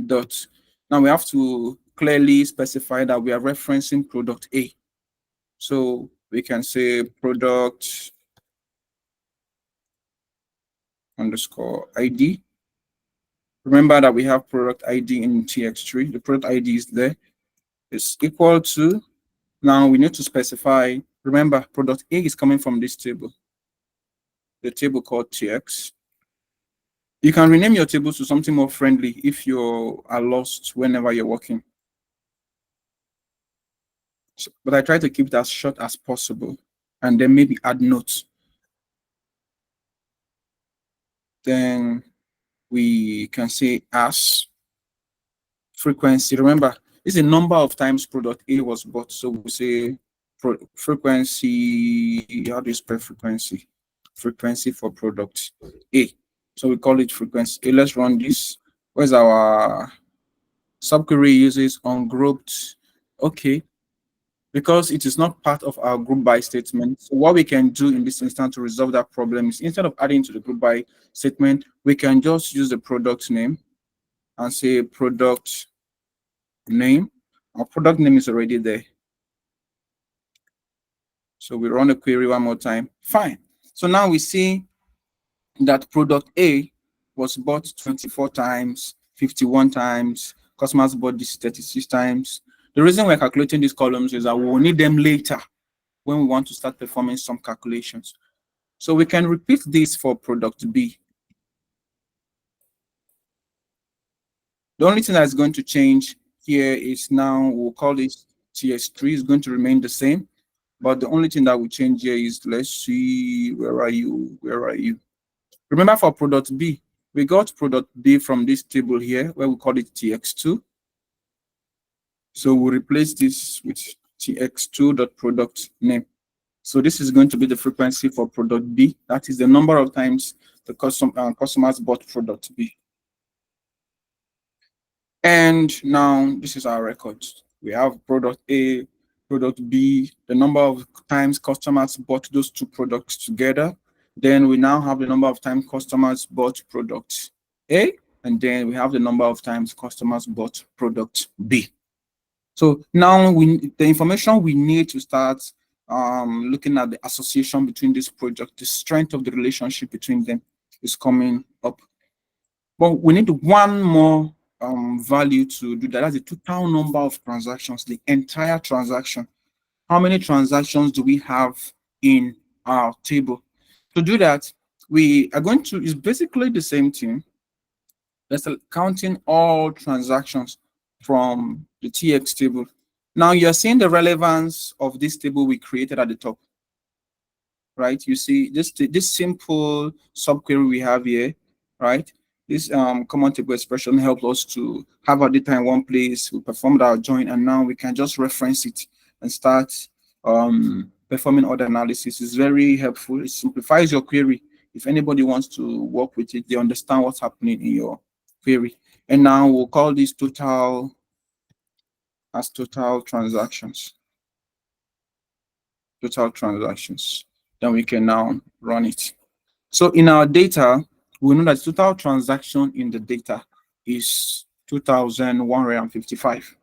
dot. Now we have to clearly specify that we are referencing product A. So we can say product underscore ID. Remember that we have product ID in TX3. The product ID is there. It's equal to. Now we need to specify. Remember, product A is coming from this table, the table called TX. You can rename your tables to something more friendly if you are lost whenever you're working. But I try to keep it as short as possible and then maybe add notes. Then we can say as frequency. Remember, this is a number of times product A was bought. So we say frequency. How do you spell frequency? Frequency for product A. So we call it frequency. Okay, let's run this. Where's our subquery uses ungrouped? Okay, because it is not part of our group by statement. So what we can do in this instance to resolve that problem is, instead of adding to the group by statement, we can just use the product name and say product name. Our product name is already there. So we run the query one more time. Fine. So now we see that product A was bought 24 times, 51 times. Customers bought this 36 times. The reason we're calculating these columns is that we will need them later when we want to start performing some calculations. So we can repeat this for product B. The only thing that's going to change here is, now we'll call this TS3 is going to remain the same. But the only thing that will change here is, let's see, where are you? Where are you? Remember, for product B, we got product B from this table here where we call it TX2. So we'll replace this with TX2.product name. So this is going to be the frequency for product B. That is the number of times the customers bought product B. And now this is our record. We have product A, product B, the number of times customers bought those two products together. Then we now have the number of times customers bought product A, and then we have the number of times customers bought product B. So now the information we need to start looking at the association between this project, the strength of the relationship between them is coming up. But we need one more value to do that. That's the total number of transactions, the entire transaction. How many transactions do we have in our table? To do that, we are going to, it's basically the same thing. Let's counting all transactions from the TX table. Now you're seeing the relevance of this table we created at the top, right? You see this simple subquery we have here, right? This common table expression helps us to have our data in one place. We performed our join, and now we can just reference it and start performing other analysis. It's very helpful. It simplifies your query. If anybody wants to work with it, they understand what's happening in your query. And now we'll call this total as total transactions. Total transactions. Then we can now run it. So in our data, we know that total transaction in the data is 2,155.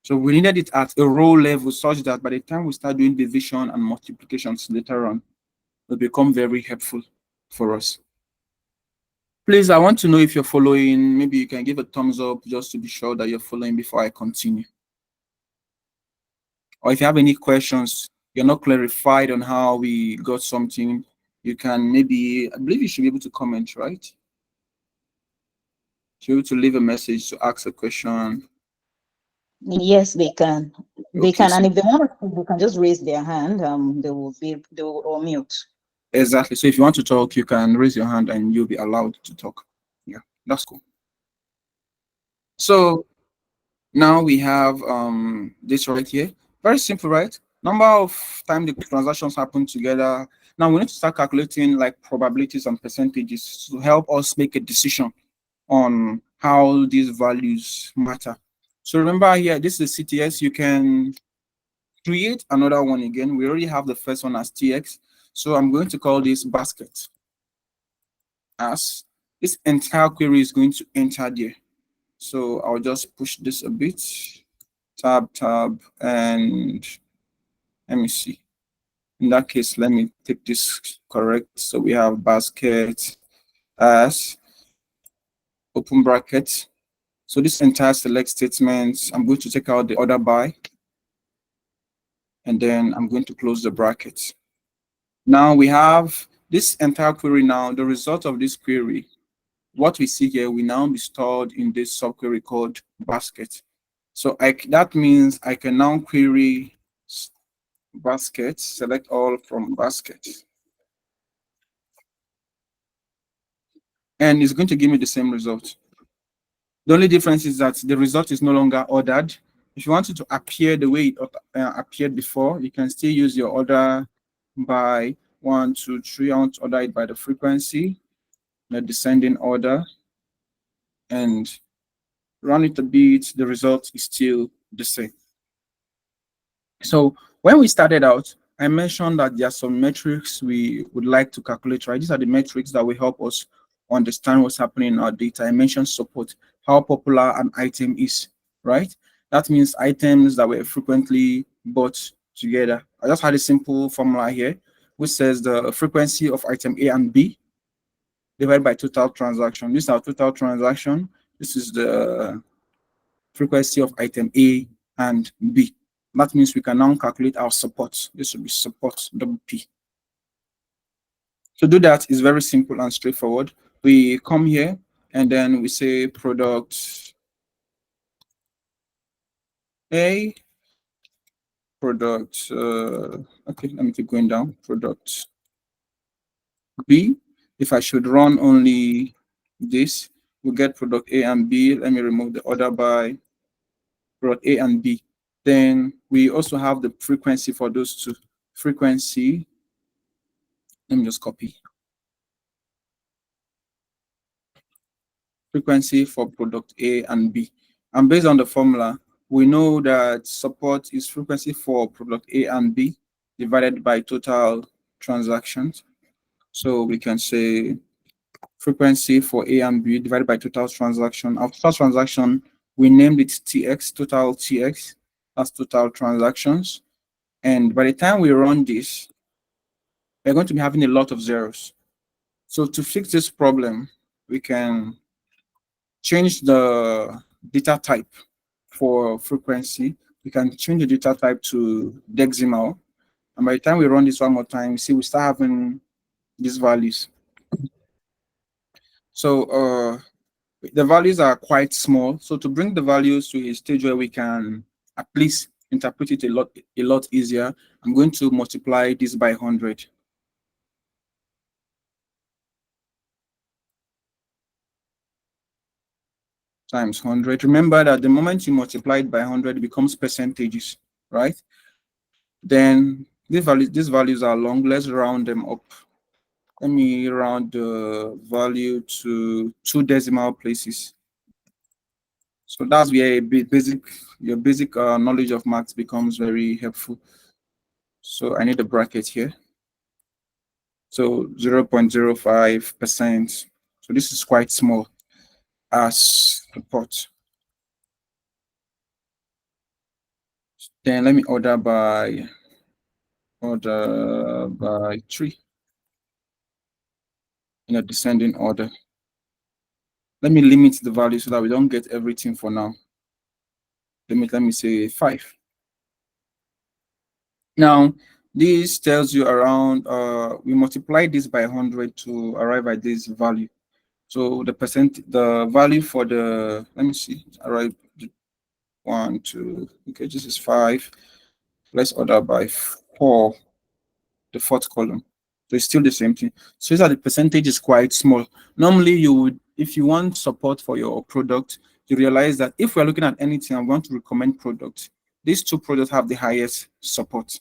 So we needed it at a row level such that by the time we start doing division and multiplications later on, it will become very helpful for us. Please, I want to know if you're following. Maybe you can give a thumbs up just to be sure that you're following before I continue. Or if you have any questions, you're not clarified on how we got something, you can maybe, I believe you should be able to comment, right? Should be able to leave a message to ask a question. Yes, they can. They Okay, can, so and if they want to, they can just raise their hand. They will unmute. exactly. So if you want to talk, you can raise your hand and you'll be allowed to talk. Yeah, that's cool. So now we have this right here. Very simple, right? Number of times the transactions happen together. Now we need to start calculating like probabilities and percentages to help us make a decision on how these values matter. So remember here, this is CTS. You can create another one again. We already have the first one as TX. So I'm going to call this basket. As this entire query is going to enter there. So I'll just push this a bit. Tab, and let me see. In that case, let me take this correct. So we have basket as open bracket. So this entire select statement, I'm going to take out the order by, and then I'm going to close the bracket. Now we have this entire query. Now the result of this query, what we see here, will now be stored in this subquery called basket. So that means I can now query basket, select all from basket. and it's going to give me the same result. The only difference is that the result is no longer ordered. If you want it to appear the way it appeared before, you can still use your order by 1, 2, 3. I want to order it by the frequency, the descending order, and run it a bit. The result is still the same. So when we started out, I mentioned that there are some metrics we would like to calculate, right? These are the metrics that will help us understand what's happening in our data. I mentioned support, how popular an item is, right? That means items that were frequently bought together. I just had a simple formula here, which says the frequency of item A and B divided by total transaction. This is our total transaction. This is the frequency of item A and B. That means we can now calculate our support. This will be support double P. To do that is very simple and straightforward. We come here and then we say product A, product, okay, let me keep going down, product B. If I should run only this, we get product A and B. Let me remove the order by product A and B. Then we also have the frequency for those two. Frequency, let me just copy. Frequency for product A and B. And based on the formula, we know that support is frequency for product A and B divided by total transactions. So we can say frequency for A and B divided by total transaction. Our total transaction, we named it TX, total TX. That's total transactions. And by the time we run this, we're going to be having a lot of zeros. So to fix this problem, we can change the data type for frequency. We can change the data type to decimal. And by the time we run this one more time, you see we start having these values. So the values are quite small. So to bring the values to a stage where we can at least interpret it a lot easier, I'm going to multiply this by 100. Times 100. Remember that the moment you multiply it by 100, it becomes percentages, right? Then these values are long. Let's round them up. Let me round the value to 2 decimal places. So that's where your basic knowledge of maths becomes very helpful. So I need a bracket here. So 0.05%. So this is quite small as support. Then let me order by 3 in a descending order. Let me limit the value so that we don't get everything for now. Let me say 5. Now, this tells you around, we multiply this by 100 to arrive at this value. So the value for the, let me see, arrive 1, 2, okay, this is 5. Let's order by 4, the 4th column. So it's still the same thing. So these are the percentage is quite small. Normally, you would, if you want support for your product, you realize that if we're looking at anything, I'm going to recommend products. These 2 products have the highest support,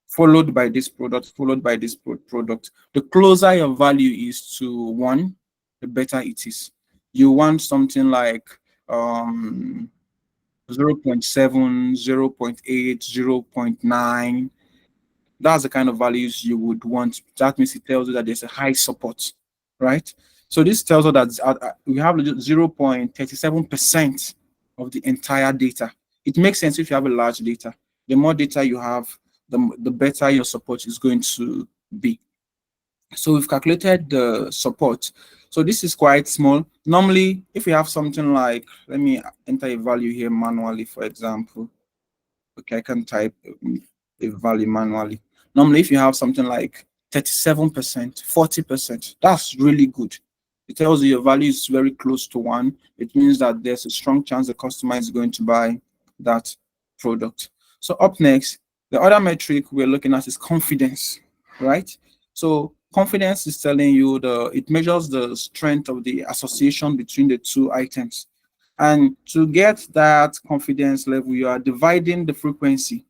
followed by this product, followed by this product. The closer your value is to 1, the better it is. You want something like 0.7, 0.8, 0.9. That's the kind of values you would want. That means it tells you that there's a high support, right? So this tells us that we have 0.37% of the entire data. It makes sense if you have a large data. The more data you have, the better your support is going to be. So we've calculated the support. So this is quite small. Normally, if you have something like, let me enter a value here manually, for example. Okay, I can type a value manually. Normally, if you have something like 37%, 40%, that's really good. It tells you your value is very close to 1. It means that there's a strong chance the customer is going to buy that product. So up next, the other metric we're looking at is confidence, right? So confidence is telling you it measures the strength of the association between the two items. And to get that confidence level, you are dividing the frequency.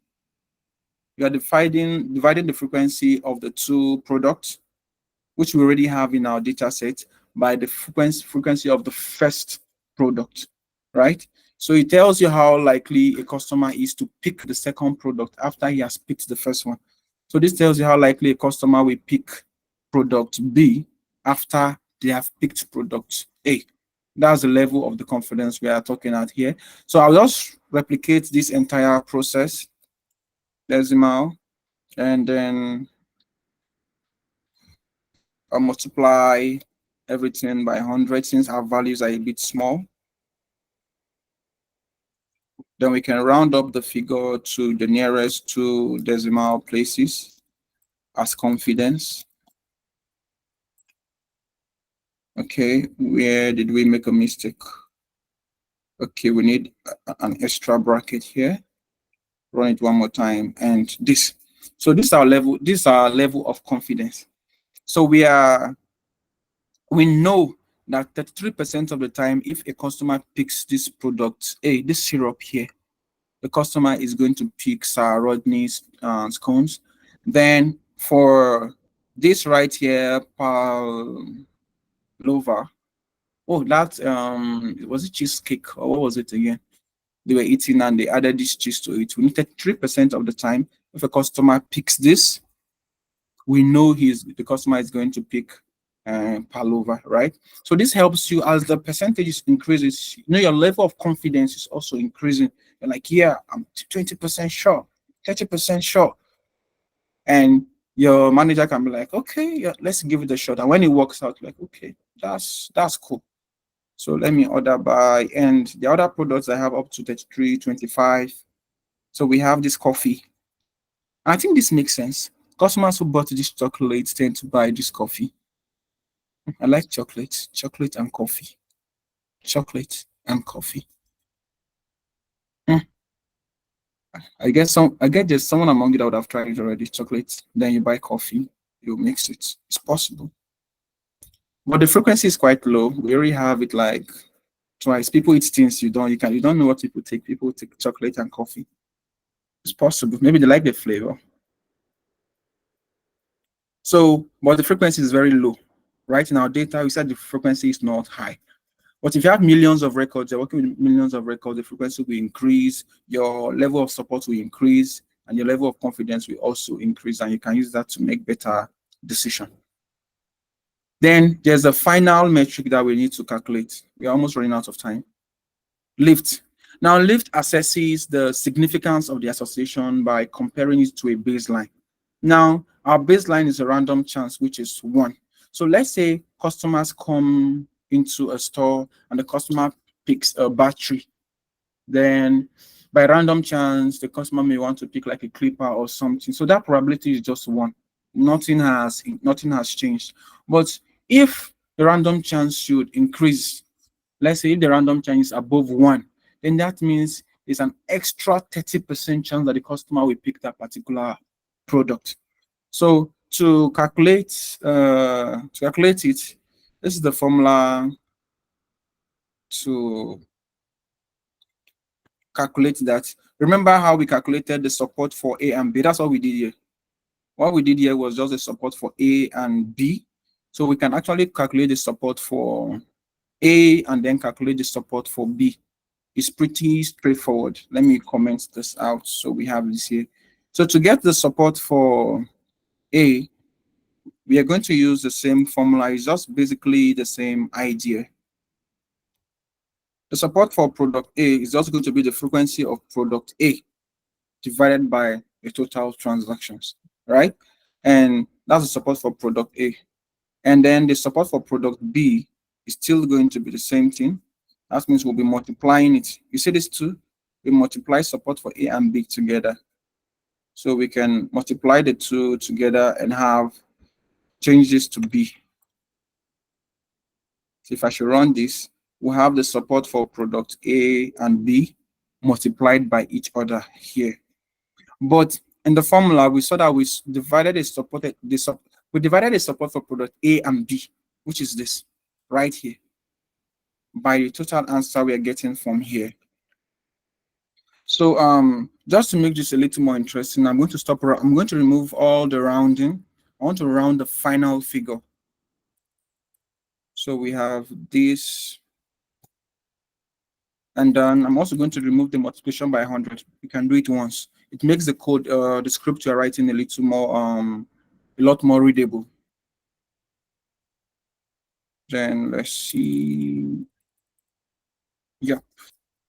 You are dividing the frequency of the two products, which we already have in our data set, by the frequency of the first product, right? So it tells you how likely a customer is to pick the second product after he has picked the first one. So this tells you how likely a customer will pick product B after they have picked product A. That's the level of the confidence we are talking at here. So I'll just replicate this entire process, decimal, and then I'll multiply everything by 100 since our values are a bit small. Then we can round up the figure to the nearest two decimal places as confidence. Okay, where did we make a mistake? Okay, we need an extra bracket here. Run it one more time, and this. So this is our level. This is our level of confidence. So we know that 33% of the time, if a customer picks this product, this syrup here, the customer is going to pick Sir Rodney's scones. Then for this right here, Pavlova. Oh, that was it cheesecake or what was it again? They were eating and they added this cheese to it. We need 3% of the time. If a customer picks this, we know the customer is going to pick Pavlova, right? So this helps you as the percentage increases. Your level of confidence is also increasing. You're like, yeah, I'm 20% sure, 30% sure. And your manager can be like, okay, yeah, let's give it a shot. And when it works out, like, okay, that's cool. So let me order by, and the other products I have up to 33, 25. So we have this coffee. I think this makes sense. Customers who bought this chocolate tend to buy this coffee. I like chocolate and coffee. Chocolate and coffee. I guess there's someone among you that would have tried it already. Chocolate, then you buy coffee, you mix it. It's possible. But the frequency is quite low. We already have it like twice. People eat things you don't know what people take. People take chocolate and coffee. It's possible. Maybe they like the flavor. So, but the frequency is very low. Right in our data, we said the frequency is not high. But if you have millions of records, you're working with millions of records, the frequency will increase, your level of support will increase, and your level of confidence will also increase, and you can use that to make better decisions. Then there's a final metric that we need to calculate. We're almost running out of time. Lift. Now, lift assesses the significance of the association by comparing it to a baseline. Now, our baseline is a random chance, which is 1. So let's say customers come into a store and the customer picks a battery. Then by random chance, the customer may want to pick like a clipper or something. So that probability is just 1. Nothing has changed. But if the random chance should increase, let's say if the random chance is above 1, then that means there's an extra 30% chance that the customer will pick that particular product. So to calculate it, this is the formula to calculate that. Remember how we calculated the support for A and B? That's what we did here. What we did here was just the support for A and B. So we can actually calculate the support for A and then calculate the support for B. It's pretty straightforward. Let me comment this out. So we have this here. So to get the support for A, we are going to use the same formula. It's just basically the same idea. The support for product A is just going to be the frequency of product A divided by the total transactions, right? And that's the support for product A. And then the support for product B is still going to be the same thing. That means we'll be multiplying it. You see this two? We multiply support for A and B together. So we can multiply the two together and change this to B. So if I should run this, we'll have the support for product A and B multiplied by each other here. But in the formula, we saw that we divided we We divided the support for product A and B, which is this right here, by the total answer we are getting from here. So just to make this a little more interesting, I'm going to stop. I'm going to remove all the rounding. I want to round the final figure. So we have this, and then I'm also going to remove the multiplication by 100. You can do it once. It makes the code, the script you're writing a little more, a lot more readable. Then let's see. Yeah.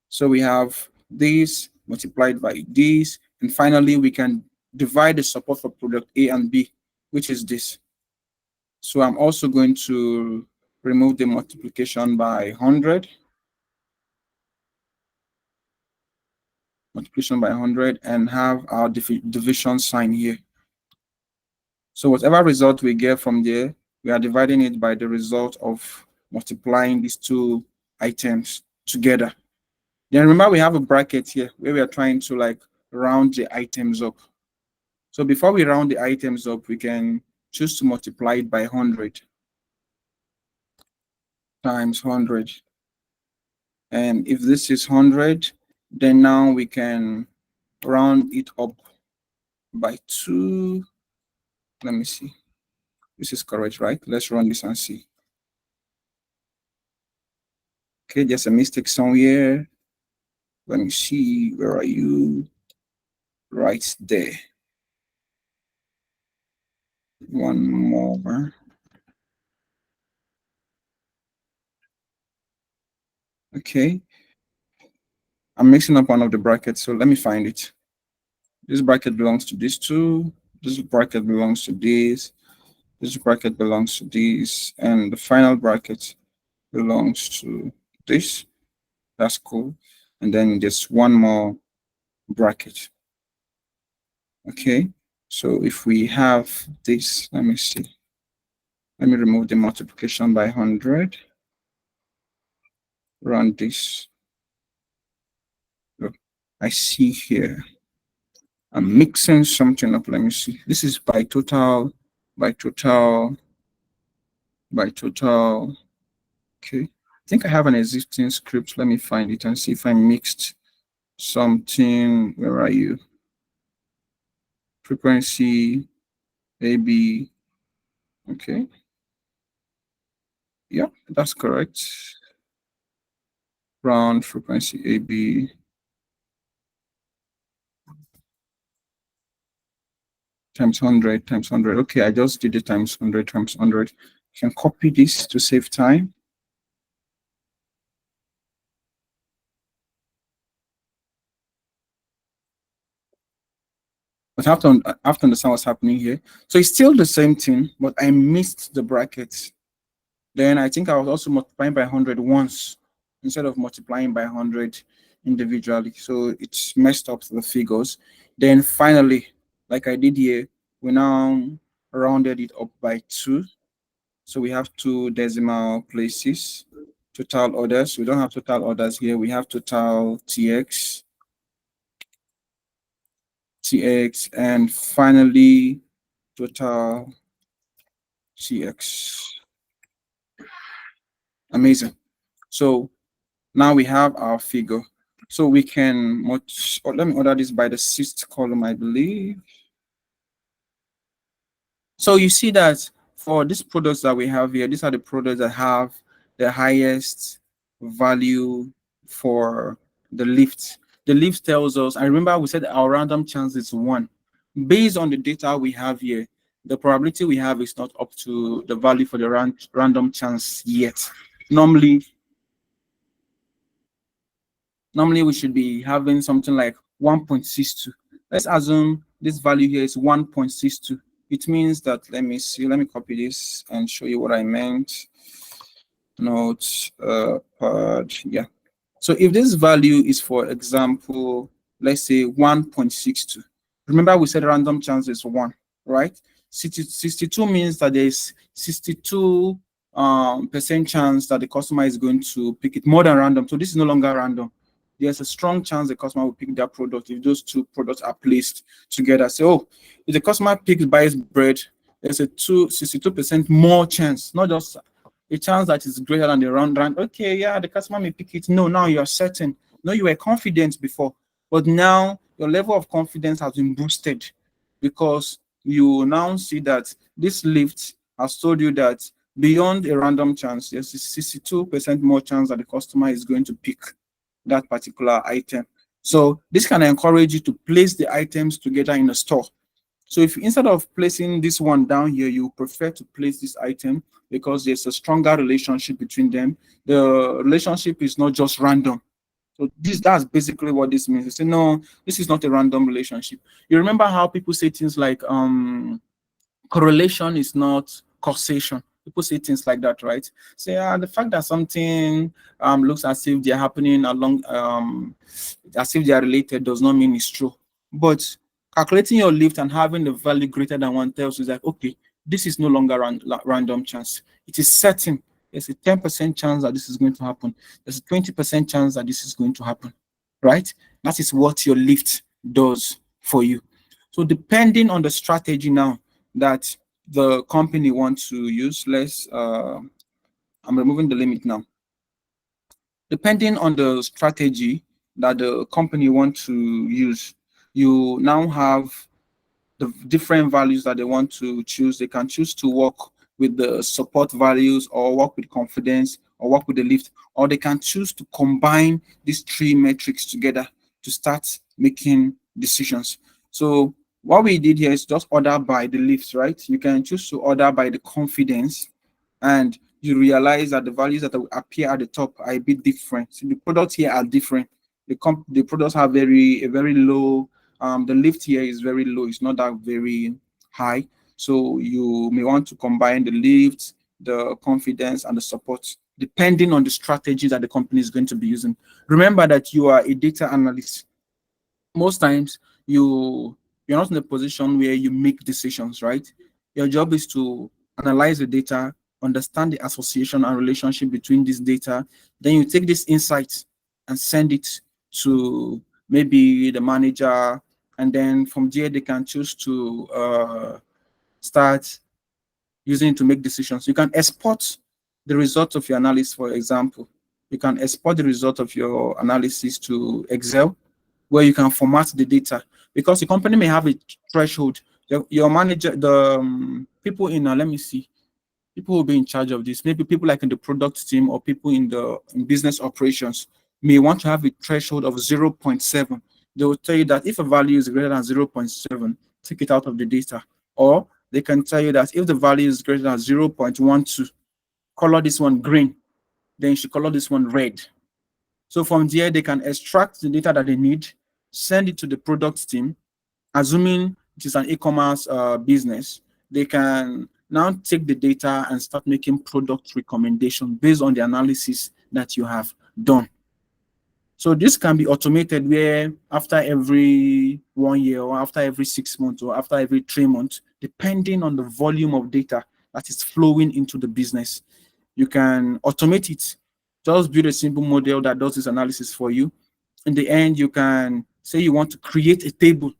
So we have this multiplied by this, and finally we can divide the support for product A and B, which is this. So I'm also going to remove the multiplication by 100. Multiplication by 100, and have our division sign here. So whatever result we get from there, we are dividing it by the result of multiplying these two items together. Then remember, we have a bracket here where we are trying to like round the items up. So before we round the items up, we can choose to multiply it by 100 times 100. And if this is 100, then now we can round it up by 2. Let me see. This is correct, right? Let's run this and see. Okay, there's a mistake somewhere. Let me see. Where are you? Right there. One more. Okay. I'm mixing up one of the brackets, so let me find it. This bracket belongs to these two. This bracket belongs to this. This bracket belongs to this. And the final bracket belongs to this. That's cool. And then there's one more bracket. Okay. So if we have this, let me see. Let me remove the multiplication by 100. Run this. Look, I see here. I'm mixing something up. Let me see. This is by total, by total, by total. Okay. I think I have an existing script. Let me find it and see if I mixed something. Where are you? Frequency, AB. Okay. Yeah, that's correct. Round frequency AB. Times 100 times 100. Okay, I just did it times 100 times 100. I can copy this to save time. But I have to understand what's happening here. So it's still the same thing, but I missed the brackets. Then I think I was also multiplying by 100 once instead of multiplying by 100 individually. So it's messed up the figures. Then finally, like I did here, we now rounded it up by 2. So we have 2 decimal places. Total orders. We don't have total orders here. We have total TX, and finally total TX. Amazing. So now we have our figure. So we can let me order this by the 6th column, I believe. So you see that for these products that we have here, these are the products that have the highest value for the lift. The lift tells us, I remember we said our random chance is 1. Based on the data we have here, the probability we have is not up to the value for the random chance yet. Normally we should be having something like 1.62. Let's assume this value here is 1.62. It means that, let me see, let me copy this and show you what I meant. Notes, pad, yeah. So if this value is, for example, let's say 1.62. Remember we said random chance is 1, right? 62 means that there's 62 percent chance that the customer is going to pick it, more than random. So this is no longer random. There's a strong chance the customer will pick that product if those two products are placed together. So if the customer buys bread, there's a 62% more chance, not just a chance that is greater than the round. Okay, yeah, the customer may pick it. No, now you are certain. No, you were confident before, but now your level of confidence has been boosted because you now see that this lift has told you that beyond a random chance, there's a 62% more chance that the customer is going to pick that particular item. So this can encourage you to place the items together in a store. So if instead of placing this one down here, you prefer to place this item because there's a stronger relationship between them. The relationship is not just random. So that's basically what this means. They say, no, this is not a random relationship. You remember how people say things like correlation is not causation. People say things like that, right? Say, the fact that something looks as if they're happening along, as if they are related does not mean it's true. But calculating your lift and having the value greater than one tells you that, okay, this is no longer random chance. It is certain. There's a 10% chance that this is going to happen. There's a 20% chance that this is going to happen, right? That is what your lift does for you. So depending on the strategy now that the company wants to use, I'm removing the limit now. Depending on the strategy that the company wants to use, you now have the different values that they want to choose. They can choose to work with the support values or work with confidence or work with the lift, or they can choose to combine these three metrics together to start making decisions. So what we did here is just order by the lift, right? You can choose to order by the confidence, and you realize that the values that will appear at the top are a bit different. So the products here are different. The products have a very low, the lift here is very low. It's not that very high. So you may want to combine the lift, the confidence, and the support, depending on the strategy that the company is going to be using. Remember that you are a data analyst. Most times you're not in a position where you make decisions, right? Your job is to analyze the data, understand the association and relationship between this data. Then you take this insight and send it to maybe the manager, and then from there they can choose to start using it to make decisions. You can export the result of your analysis. For example, you can export the result of your analysis to Excel, where you can format the data, because the company may have a threshold. Your manager, the people in let me see, people who will be in charge of this, maybe people like in the product team or people in business operations may want to have a threshold of 0.7. They will tell you that if a value is greater than 0.7, take it out of the data. Or they can tell you that if the value is greater than 0.12, color this one green, then you should color this one red. So from there, they can extract the data that they need, send it to the product team. Assuming it is an e-commerce business, they can now take the data and start making product recommendations based on the analysis that you have done. So this can be automated, where after every 1 year or after every 6 months or after every 3 months, depending on the volume of data that is flowing into the business, you can automate it. Just build a simple model that does this analysis for you. In the end, you can say you want to create a table.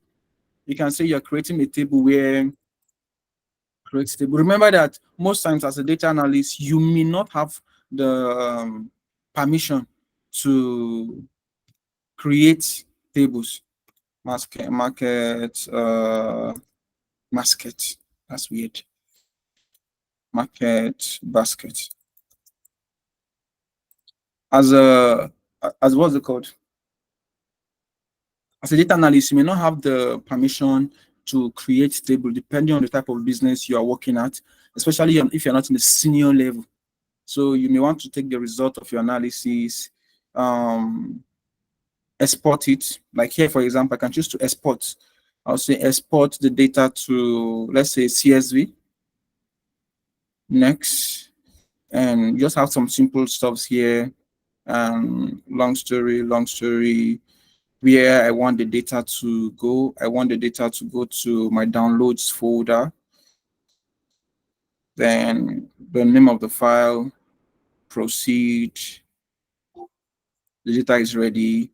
You can say you're creating a table where create a table. Remember that most times as a data analyst, you may not have the permission to create tables. Market, basket. That's weird. Market basket. As what's it called? As a data analyst, you may not have the permission to create table depending on the type of business you are working at, especially if you're not in the senior level. So you may want to take the result of your analysis, export it. Like here, for example, I can choose to export. I'll say export the data to, let's say, CSV. Next, and just have some simple stuffs here. Long story, where I want the data to go. I want the data to go to my downloads folder. Then the name of the file, proceed. The data is ready.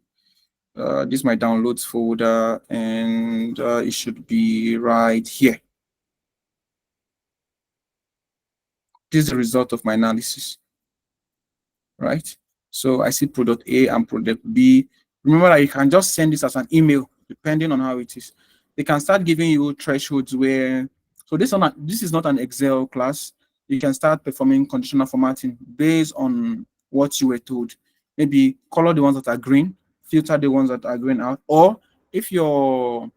This is my downloads folder, and it should be right here. This is the result of my analysis, right? So I see product A and product B. Remember that you can just send this as an email, depending on how it is. They can start giving you thresholds where, so this is not an Excel class. You can start performing conditional formatting based on what you were told. Maybe color the ones that are green, filter the ones that are green out, or if your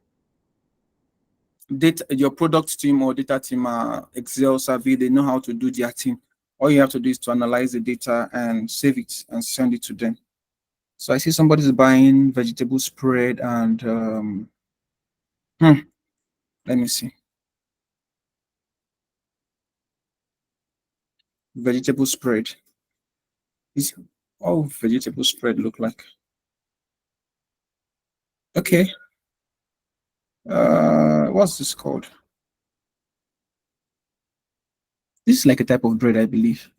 product team or data team are Excel savvy, they know how to do their thing. All you have to do is to analyze the data and save it and send it to them. So I see somebody's buying vegetable spread and let me see. Vegetable spread. Is all vegetable spread look like? Okay. What's this called? This is like a type of bread, I believe.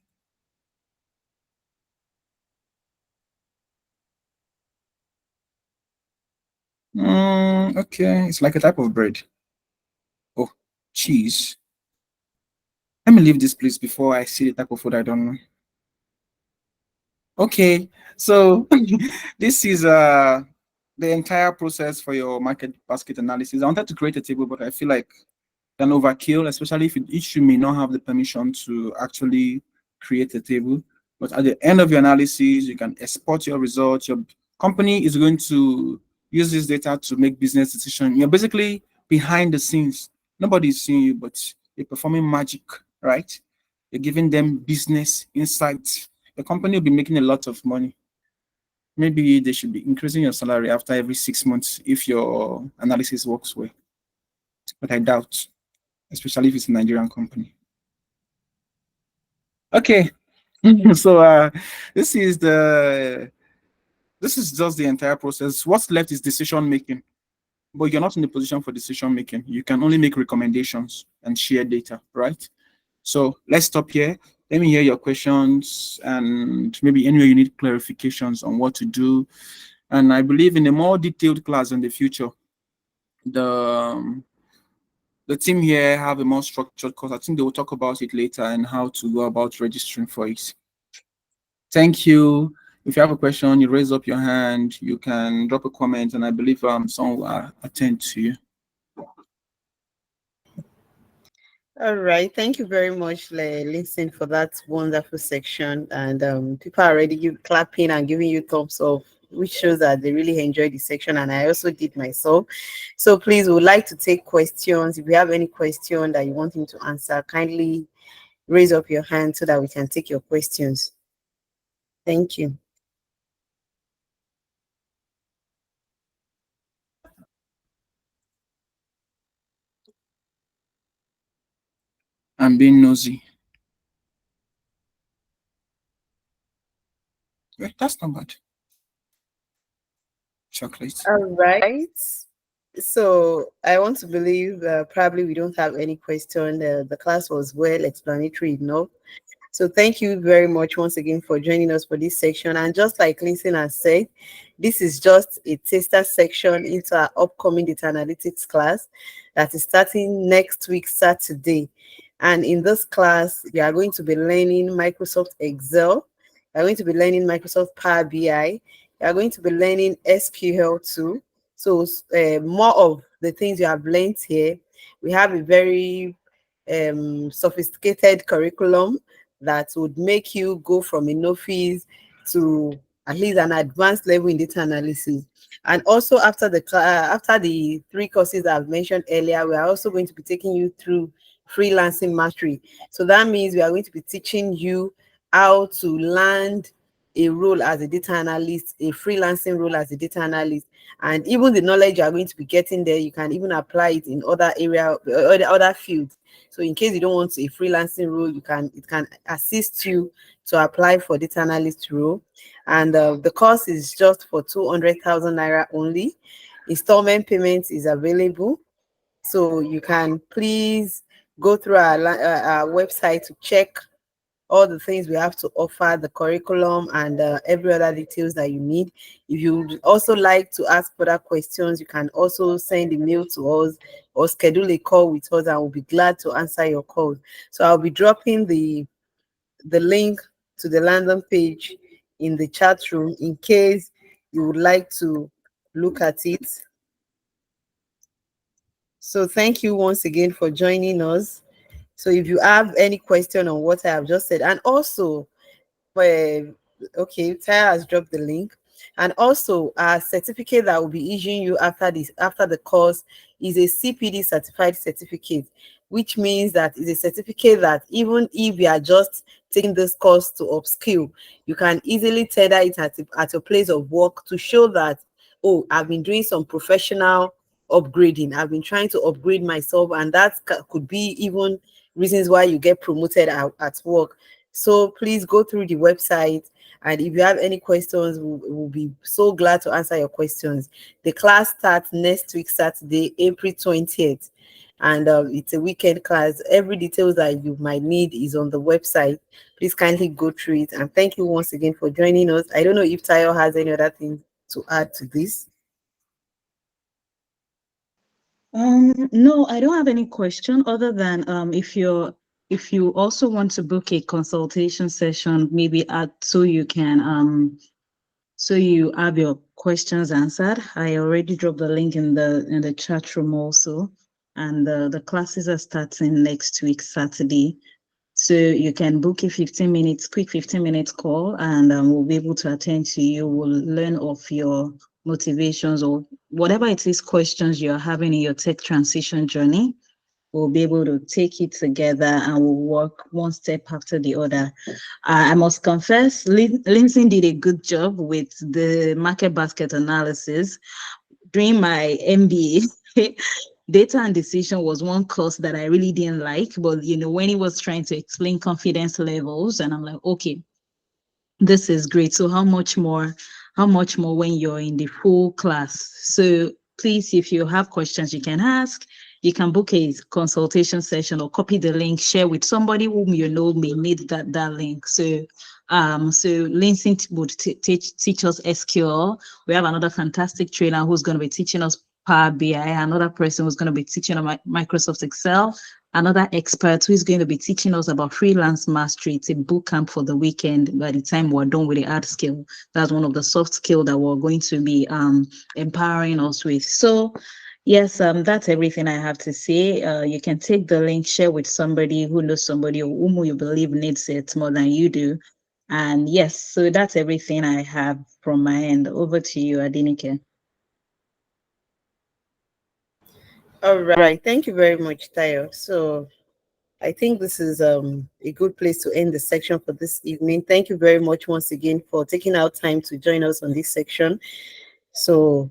Okay, it's like a type of bread. Oh, cheese. Let me leave this place before I see the type of food I don't know. Okay, so this is the entire process for your market basket analysis. I wanted to create a table, but I feel like an overkill, especially if you may not have the permission to actually create a table. But at the end of your analysis, you can export your results. Your company is going to use this data to make business decisions. You're basically behind the scenes. Nobody is seeing you, but you're performing magic, right? You're giving them business insights. The company will be making a lot of money. Maybe they should be increasing your salary after every 6 months if your analysis works well. But I doubt, especially if it's a Nigerian company. Okay, so this is just the entire process. What's left is decision making, but you're not in the position for decision making. You can only make recommendations and share data, right? So let's stop here. Let me hear your questions and maybe anywhere you need clarifications on what to do. And I believe in a more detailed class in the future, the the team here have a more structured course. I think they will talk about it later and how to go about registering for it. Thank you. If you have a question, you raise up your hand, you can drop a comment, and I believe someone will attend to you. All right. Thank you very much, Listen, for that wonderful section. And people are already clapping and giving you thumbs up, which shows that they really enjoyed the section. And I also did myself. So please, we would like to take questions. If you have any question that you want him to answer, kindly raise up your hand so that we can take your questions. Thank you. I'm being nosy. Wait, that's not bad. Chocolate. All right. So I want to believe probably we don't have any question. The class was well explanatory enough. So thank you very much once again for joining us for this section. And just like Lincoln has said, this is just a taster section into our upcoming data analytics class that is starting next week, Saturday. And in this class, we are going to be learning Microsoft Excel. We are going to be learning Microsoft Power BI. We are going to be learning SQL too. So more of the things you have learned here. We have a very sophisticated curriculum that would make you go from a novice to at least an advanced level in data analysis. And also after the 3 courses I've mentioned earlier, we are also going to be taking you through freelancing mastery. So that means we are going to be teaching you how to land a role as a data analyst, a freelancing role as a data analyst, and even the knowledge you are going to be getting there, you can even apply it in other area or the other fields. So in case you don't want a freelancing role, it can assist you to apply for data analyst role. And the course is just for 200,000 naira only. Installment payments is available, so you can please go through our website to check all the things we have to offer, the curriculum, and every other details that you need. If you would also like to ask further questions, you can also send a mail to us or schedule a call with us, and we'll be glad to answer your calls. So I'll be dropping the the link to the landing page in the chat room in case you would like to look at it. So thank you once again for joining us. So if you have any question on what I have just said, and also, okay, Taya has dropped the link. And also, our certificate that will be issuing you after the course is a CPD certified certificate, which means that it's a certificate that even if you are just taking this course to upskill, you can easily tender it at a place of work to show that, oh, I've been doing some professional upgrading. I've been trying to upgrade myself, and that could be even reasons why you get promoted at work. So please go through the website, and if you have any questions, we'll be so glad to answer your questions. The class starts next week, Saturday, April 20th, and it's a weekend class. Every details that you might need is on the website. Please kindly go through it, and thank you once again for joining us. I don't know if Tayo has any other thing to add to this. No, I don't have any question other than if you also want to book a consultation session, maybe so you can so you have your questions answered. I already dropped the link in the chat room also, and the classes are starting next week, Saturday. So you can book a 15 minutes call, and we'll be able to attend to you. We'll learn of your motivations or whatever it is questions you're having in your tech transition journey. We'll be able to take it together and we'll work one step after the other. I must confess, Lindsay did a good job with the market basket analysis. During my MBA, data and decision was one course that I really didn't like, but when he was trying to explain confidence levels, and I'm like, okay, this is great. So how much more when you're in the full class? So please, if you have questions, you can ask. You can book a consultation session or copy the link, share with somebody whom you know may need that link. So Lindsay would teach us SQL. We have another fantastic trainer who's going to be teaching us Power BI, another person who's going to be teaching us Microsoft Excel, another expert who is going to be teaching us about freelance mastery. It's a boot camp for the weekend. By the time we're done with the hard skill, that's one of the soft skill that we're going to be empowering us with. So yes, that's everything I have to say. You can take the link, share with somebody who knows somebody whom you believe needs it more than you do. And yes, so that's everything I have from my end. Over to you, Adinike. All right, thank you very much, Tayo. So I think this is a good place to end the section for this evening. Thank you very much once again for taking out time to join us on this section. So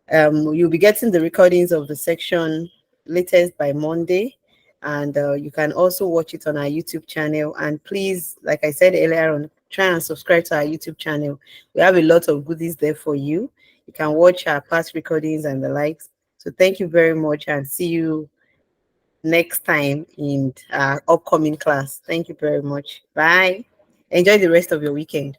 you'll be getting the recordings of the section latest by Monday, and you can also watch it on our YouTube channel. And please, like I said earlier on, try and subscribe to our YouTube channel. We have a lot of goodies there for you. You can watch our past recordings and the likes. So thank you very much, and see you next time in our upcoming class. Thank you very much. Bye. Enjoy the rest of your weekend.